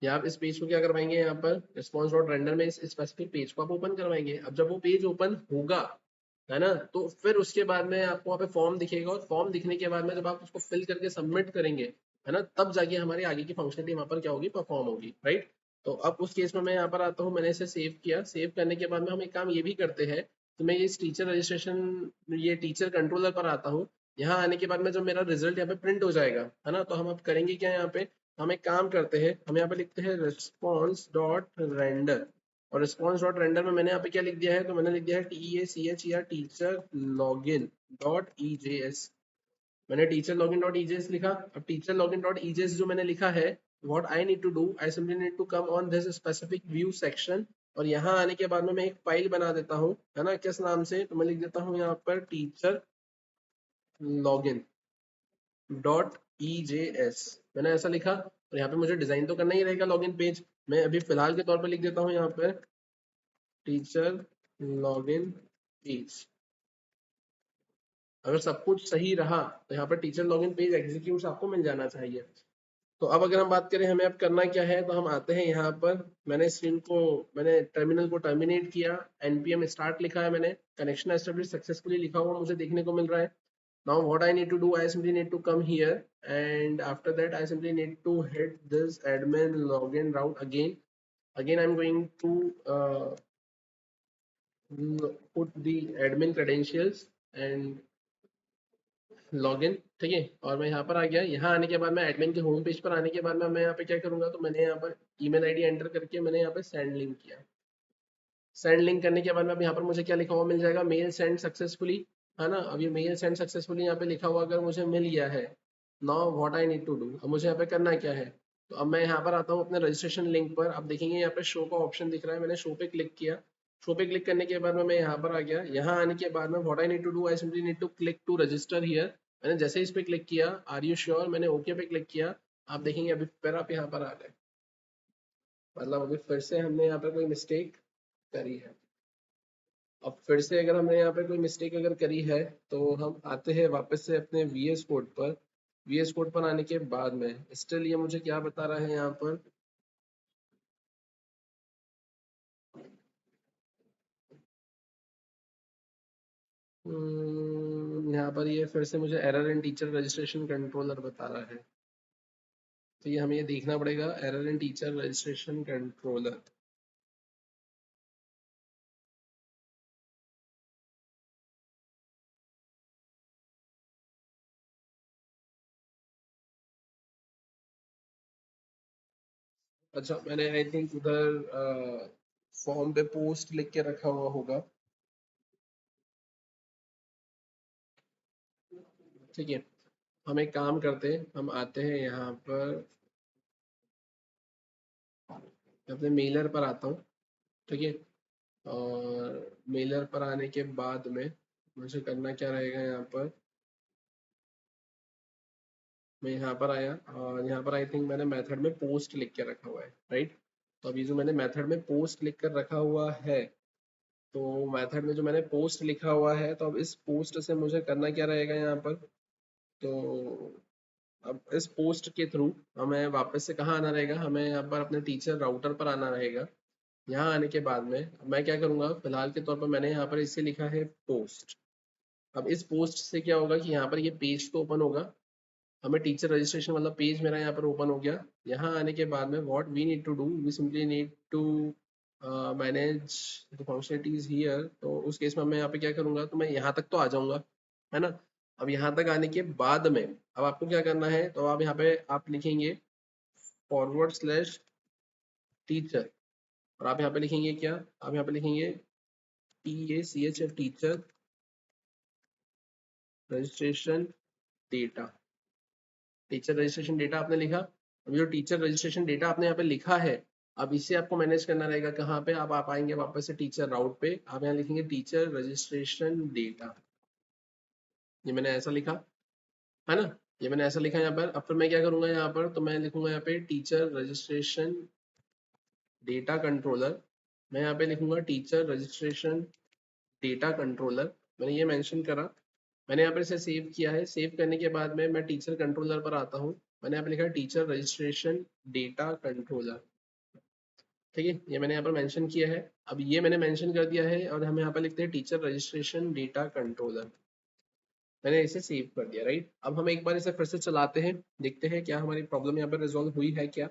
या आप इस पेज को क्या करवाएंगे, यहाँ पर रिस्पॉन्स डॉट रेंडर में इस स्पेसिफिक पेज को आप ओपन करवाएंगे। अब जब वो पेज ओपन होगा, है ना, तो फिर उसके बाद में आपको वहाँ पे फॉर्म दिखेगा, और फॉर्म दिखने के बाद में जब आप उसको फिल करके सबमिट करेंगे, है ना, तब जाके हमारी आगे की फंक्शनलिटी वहाँ पर क्या होगी, परफॉर्म होगी, राइट। तो अब उस केस में मैं यहाँ पर आता हूँ, मैंने इसे सेव किया, सेव करने के बाद में हम एक काम ये भी करते हैं, तो मैं इस टीचर रजिस्ट्रेशन, ये टीचर कंट्रोलर पर आता हूँ। यहाँ आने के बाद में जब मेरा रिजल्ट यहाँ पे प्रिंट हो जाएगा, है ना, तो हम अब करेंगे क्या, यहाँ पे हम एक काम करते हैं, हम यहाँ पे लिखते हैं रिस्पॉन्स डॉट रेंडर, और रिस्पॉन्स डॉट रेंडर में मैंने यहाँ पे क्या लिख दिया है, तो मैंने लिख दिया है TACHER teacher login dot EJS। मैंने टीचर लॉगिन डॉट EJS लिखा। अब टीचर लॉगिन डॉट EJS जो मैंने लिखा है, what I need to do, I simply need to come on this specific view section, और यहाँ आने के बाद में मैं एक फाइल बना देता हूँ, है ना, किस नाम से, तो मैं लिख देता हूँ यहाँ पर टीचर लॉगिन डॉट EJS, मैंने ऐसा लिखा। और यहाँ पे मुझे डिजाइन तो करना ही रहेगा लॉगिन पेज, मैं अभी फिलहाल के तौर पे लिख देता हूँ यहाँ पर टीचर लॉगिन पेज। अगर सब कुछ सही रहा तो यहाँ पर टीचर लॉगिन पेज एग्जीक्यूट आपको मिल जाना चाहिए। तो अब अगर हम बात करें हमें अब करना क्या है, तो हम आते हैं यहाँ पर, मैंने स्क्रीन को, मैंने टर्मिनल को टर्मिनेट किया, npm स्टार्ट लिखा है, मैंने कनेक्शन एस्टेब्लिश सक्सेसफुली लिखा हुआ मुझे देखने को मिल रहा है। Now what I need to do, I simply need to come here, and after that I simply need to hit this admin login route again. Again I'm going to put the admin credentials and login, ठीक है, और मैं यहाँ पर आ गया। यहाँ आने के बाद मैं एडमिन के होम पेज पर आने के बाद में मैं यहाँ पे क्या करूंगा, तो मैंने यहाँ पर ईमेल आईडी एंटर करके मैंने यहाँ पे सेंड लिंक किया। सेंड लिंक करने के बाद में अब यहाँ पर मुझे क्या लिखा हुआ मिल जाएगा, मेल सेंड सक्सेसफुली, है ना। अब ये मेल सेंड सक्सेसफुली यहाँ पे लिखा हुआ अगर मुझे मिल गया है, now what I need to do, अब मुझे यहाँ पे करना क्या है, तो अब मैं यहाँ पर आता हूँ अपने रजिस्ट्रेशन लिंक पर। अब देखेंगे यहाँ पे शो का ऑप्शन दिख रहा है, मैंने शो पे क्लिक किया। शो पे क्लिक करने के बाद में मैं यहाँ पर आ गया। यहाँ आने के बाद में what I need to do, I simply need to click to register here. मैंने जैसे ही इस पे क्लिक किया, आर यू श्योर, मैंने ओके पे क्लिक किया। आप देखेंगे अभी फिर आप यहाँ पर आ गए, मतलब अभी फिर से हमने यहाँ पे कोई मिस्टेक करी है। अब फिर से अगर हमने यहाँ पे कोई मिस्टेक अगर करी है, तो हम आते हैं वापस से अपने VS कोड पर। VS कोड पर आने के बाद में स्टिल ये मुझे क्या बता रहा है यहाँ पर, यहाँ पर ये फिर से मुझे error in teacher registration controller बता रहा है। तो ये हमें ये देखना पड़ेगा, error in teacher registration controller. अच्छा, मैंने आई थिंक उधर फॉर्म पे पोस्ट लिख के रखा हुआ होगा, ठीक है। हम एक काम करते हैं, हम आते हैं यहाँ पर, अपने मेलर पर आता हूँ, ठीक है। और मेलर पर आने के बाद में मुझे करना क्या रहेगा, यहाँ पर मैं यहाँ पर आया, और यहाँ पर आई थिंक मैंने मेथड में पोस्ट लिख के रखा हुआ है, राइट। तो अभी जो मैंने मेथड में पोस्ट लिख कर रखा हुआ है, तो मेथड में जो मैंने पोस्ट लिखा हुआ है, तो अब इस पोस्ट से मुझे करना क्या रहेगा यहाँ पर, तो अब इस पोस्ट के थ्रू हमें वापस से कहाँ आना रहेगा, हमें यहाँ पर अपने टीचर राउटर पर आना रहेगा। यहाँ आने के बाद में मैं क्या करूँगा, फिलहाल के तौर पर मैंने यहाँ पर इसे लिखा है पोस्ट। अब इस पोस्ट से क्या होगा कि यहाँ पर ये पेज तो ओपन होगा, हमें टीचर रजिस्ट्रेशन वाला पेज मेरा यहाँ पर ओपन हो गया। यहाँ आने के बाद में what we need to do, we simply need to manage the functionalities here. तो उस केस में मैं यहाँ पे क्या करूँगा, तो मैं यहाँ तक तो आ जाऊँगा, है ना। अब यहाँ तक आने के बाद में अब आपको क्या करना है, तो आप यहाँ पे आप लिखेंगे फॉरवर्ड स्लैश टीचर, और आप यहाँ पे लिखेंगे क्या, आप यहाँ पे लिखेंगे TACHF teacher registration data. Teacher registration data आपने लिखा। अब जो टीचर रजिस्ट्रेशन डेटा आपने यहाँ पे लिखा है, अब इसे आपको मैनेज करना रहेगा कहाँ पे, आप आएंगे वापस से टीचर राउट पे, आप यहाँ लिखेंगे टीचर रजिस्ट्रेशन डेटा, ये मैंने ऐसा लिखा है ना, ये मैंने ऐसा लिखा यहाँ पर। अब फिर मैं क्या करूंगा यहाँ पर, तो मैं लिखूंगा यहाँ पे टीचर रजिस्ट्रेशन डेटा कंट्रोलर, मैं यहाँ पे लिखूंगा टीचर रजिस्ट्रेशन डेटा कंट्रोलर, मैंने ये मेंशन करा, मैंने यहाँ पर इसे सेव किया है। सेव करने के बाद में मैं टीचर कंट्रोलर पर आता हूँ, मैंने यहाँ पे लिखा टीचर रजिस्ट्रेशन डेटा कंट्रोलर, ठीक है, ये मैंने यहाँ पर मेंशन किया है। अब ये मैंने मेंशन कर दिया है और हम यहाँ पर लिखते हैं टीचर रजिस्ट्रेशन डेटा कंट्रोलर, मैंने इसे सेव कर दिया, राइट। अब हम एक बार इसे फिर से चलाते हैं, देखते हैं क्या हमारी प्रॉब्लम यहाँ पर रिजॉल्व हुई है क्या।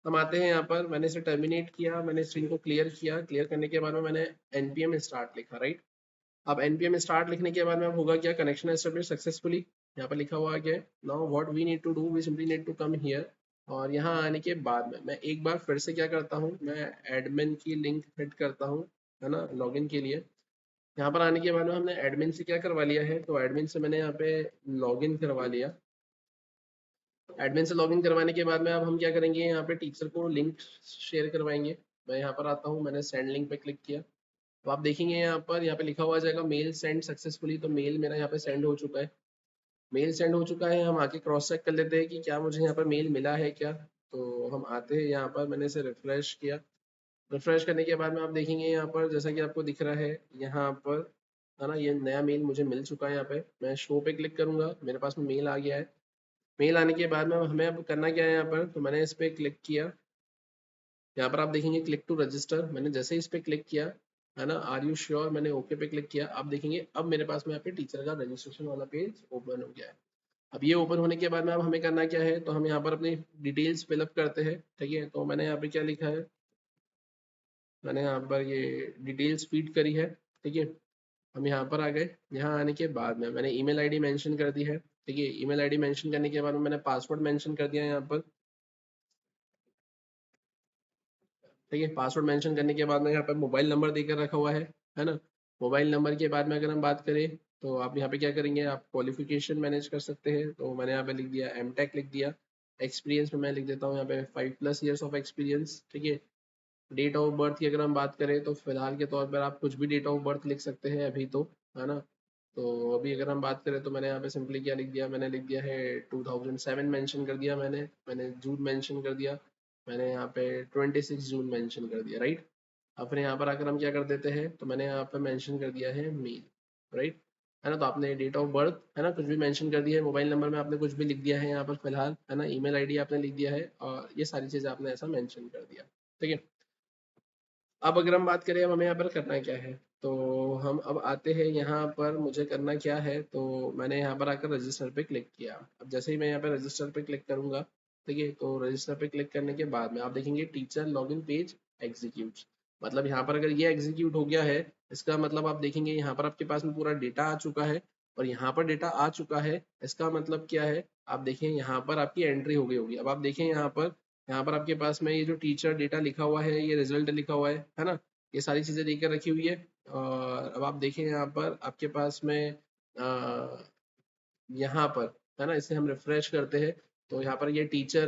हम आते हैं यहाँ पर, मैंने इसे टर्मिनेट किया, मैंने स्क्रीन को क्लियर किया, क्लियर करने के बाद में मैंने npm स्टार्ट लिखा, राइट। अब npm स्टार्ट लिखने के बाद में अब होगा क्या, कनेक्शन एस्टेब्लिश सक्सेसफुली, यहाँ पर लिखा हुआ है। Now what we need to do, we simply need to come here, और यहाँ आने के बाद में मैं एक बार फिर से क्या करता हूँ, मैं एडमिन की लिंक फिट करता हूँ, है ना, लॉगिन के लिए। यहाँ पर आने के बाद में हमने एडमिन से क्या करवा लिया है, तो एडमिन से मैंने यहाँ पे लॉगिन करवा लिया। एडमिन से लॉगिन करवाने के बाद में अब हम क्या करेंगे, यहाँ पे टीचर को लिंक शेयर करवाएंगे। मैं यहाँ पर आता हूँ, मैंने सेंड लिंक पे क्लिक किया, तो आप देखेंगे यहाँ पे लिखा हुआ आ जाएगा मेल सेंड सक्सेसफुली, तो मेल मेरा यहाँ पे सेंड हो चुका है, मेल सेंड हो चुका है। हम आके क्रॉस चेक कर लेते हैं कि क्या मुझे यहाँ पर मेल मिला है क्या। तो हम आते हैं यहाँ पर, मैंने इसे रिफ्रेश किया, रिफ्रेश करने के बाद में आप देखेंगे यहाँ पर जैसा कि आपको दिख रहा है यहाँ पर, है ना, ये नया मेल मुझे मिल चुका है। यहाँ पे मैं शो पे क्लिक करूंगा, मेरे पास में मेल आ गया है। मेल आने के बाद में हमें अब करना क्या है यहाँ पर, तो मैंने इस पर क्लिक किया, यहाँ पर आप देखेंगे क्लिक टू रजिस्टर, मैंने जैसे ही इस पर क्लिक किया, है ना, आर यू श्योर, मैंने ओके पे क्लिक किया। आप देखेंगे अब मेरे पास में यहाँ पे टीचर का रजिस्ट्रेशन वाला पेज ओपन हो गया है। अब ये ओपन होने के बाद में अब हमें करना क्या है, तो हम यहाँ पर अपनी डिटेल्स फिलअप करते हैं, ठीक है। तो मैंने यहाँ पे क्या लिखा है, मैंने यहाँ पर ये डिटेल्स फीड करी है, ठीक है। हम यहाँ पर आ गए, यहाँ आने के बाद में मैंने ईमेल आईडी मेंशन कर दी है, ठीक है। ईमेल आईडी मेंशन करने के बाद में मैंने पासवर्ड मेंशन कर दिया है यहाँ पर, ठीक है। पासवर्ड मेंशन करने के बाद में यहाँ पर मोबाइल नंबर देकर रखा हुआ है ना। मोबाइल नंबर के बाद में अगर हम बात करें, तो आप यहाँ पे क्या करेंगे, आप क्वालिफिकेशन मैनेज कर सकते हैं, तो मैंने यहाँ पे लिख दिया एमटेक लिख दिया। एक्सपीरियंस में मैं लिख देता हूँ यहाँ पे 5+ ईयर्स ऑफ एक्सपीरियंस, ठीक है। डेट ऑफ बर्थ की अगर हम बात करें, तो फिलहाल के तौर पर आप कुछ भी डेट ऑफ बर्थ लिख सकते हैं अभी तो, है ना। तो अभी अगर हम बात करें, तो मैंने यहाँ पे सिंपली क्या लिख दिया, मैंने लिख दिया है 2007 मेंशन कर दिया, मैंने जून मेंशन कर दिया, मैंने यहाँ पे 26 जून मेंशन कर दिया, राइट। अब फिर यहाँ पर आकर हम क्या कर देते हैं, तो मैंने यहाँ पे मेंशन कर दिया है मेल, राइट, है ना। तो आपने डेट ऑफ बर्थ, है ना, कुछ भी मेंशन कर दिया है, मोबाइल नंबर में आपने कुछ भी लिख दिया है यहाँ पर फिलहाल, है ना, ईमेल आईडी आपने लिख दिया है, और ये सारी चीज़ें आपने ऐसा मेंशन कर दिया, ठीक है। अब अगर हम बात करें, अब हमें यहाँ पर करना क्या है, तो हम अब आते हैं यहाँ पर, मुझे करना क्या है, तो मैंने यहाँ पर आकर रजिस्टर पे क्लिक किया। अब जैसे ही मैं यहाँ पे रजिस्टर पे क्लिक करूंगा, ठीक है, तो रजिस्टर पे क्लिक करने के बाद में आप देखेंगे टीचर लॉगिन पेज एग्जीक्यूट, मतलब यहाँ पर अगर ये एग्जीक्यूट हो गया है, इसका मतलब आप देखेंगे यहाँ पर आपके पास में पूरा डेटा आ चुका है, और यहाँ पर डेटा आ चुका है, इसका मतलब क्या है, आप देखें यहाँ पर आपकी एंट्री हो गई होगी। अब आप देखें यहाँ पर आपके पास में ये जो टीचर डेटा लिखा हुआ है, ये रिजल्ट लिखा हुआ है ना, ये सारी चीज़ें देकर रखी हुई है। और अब आप देखें यहाँ पर आपके पास में यहाँ पर, है ना, इसे हम रिफ्रेश करते हैं, तो यहाँ पर ये टीचर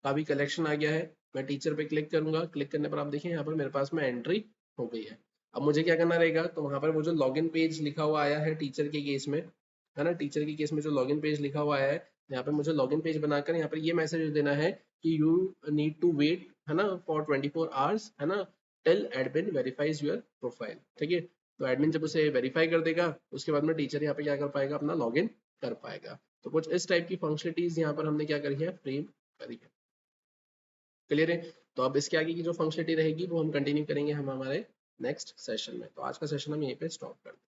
का भी कलेक्शन आ गया है। मैं टीचर पे क्लिक करूंगा, क्लिक करने पर आप देखें यहाँ पर मेरे पास में एंट्री हो गई है। अब मुझे क्या करना रहेगा, तो वहाँ पर वो जो लॉगिन पेज लिखा हुआ आया है टीचर के केस में, है ना, टीचर के केस में जो लॉगिन पेज लिखा हुआ है, यहाँ पे मुझे लॉगिन पेज बनाकर यहाँ पर ये मैसेज देना है कि यू नीड टू वेट, है ना, फॉर 24 आवर्स, है ना, till admin verifies your profile, ठीक है। तो एडमिन जब उसे वेरीफाई कर देगा, उसके बाद में टीचर यहाँ पे क्या कर पाएगा, अपना लॉगिन कर पाएगा। तो कुछ इस टाइप की फंक्शनलिटीज यहाँ पर हमने क्या करी है, फ्रेम करी है। क्लियर है। तो अब इसके आगे की जो फंक्शनलिटी रहेगी वो हम कंटिन्यू करेंगे हम हमारे नेक्स्ट सेशन में। तो आज का सेशन हम यहीं पे स्टॉप करते हैं।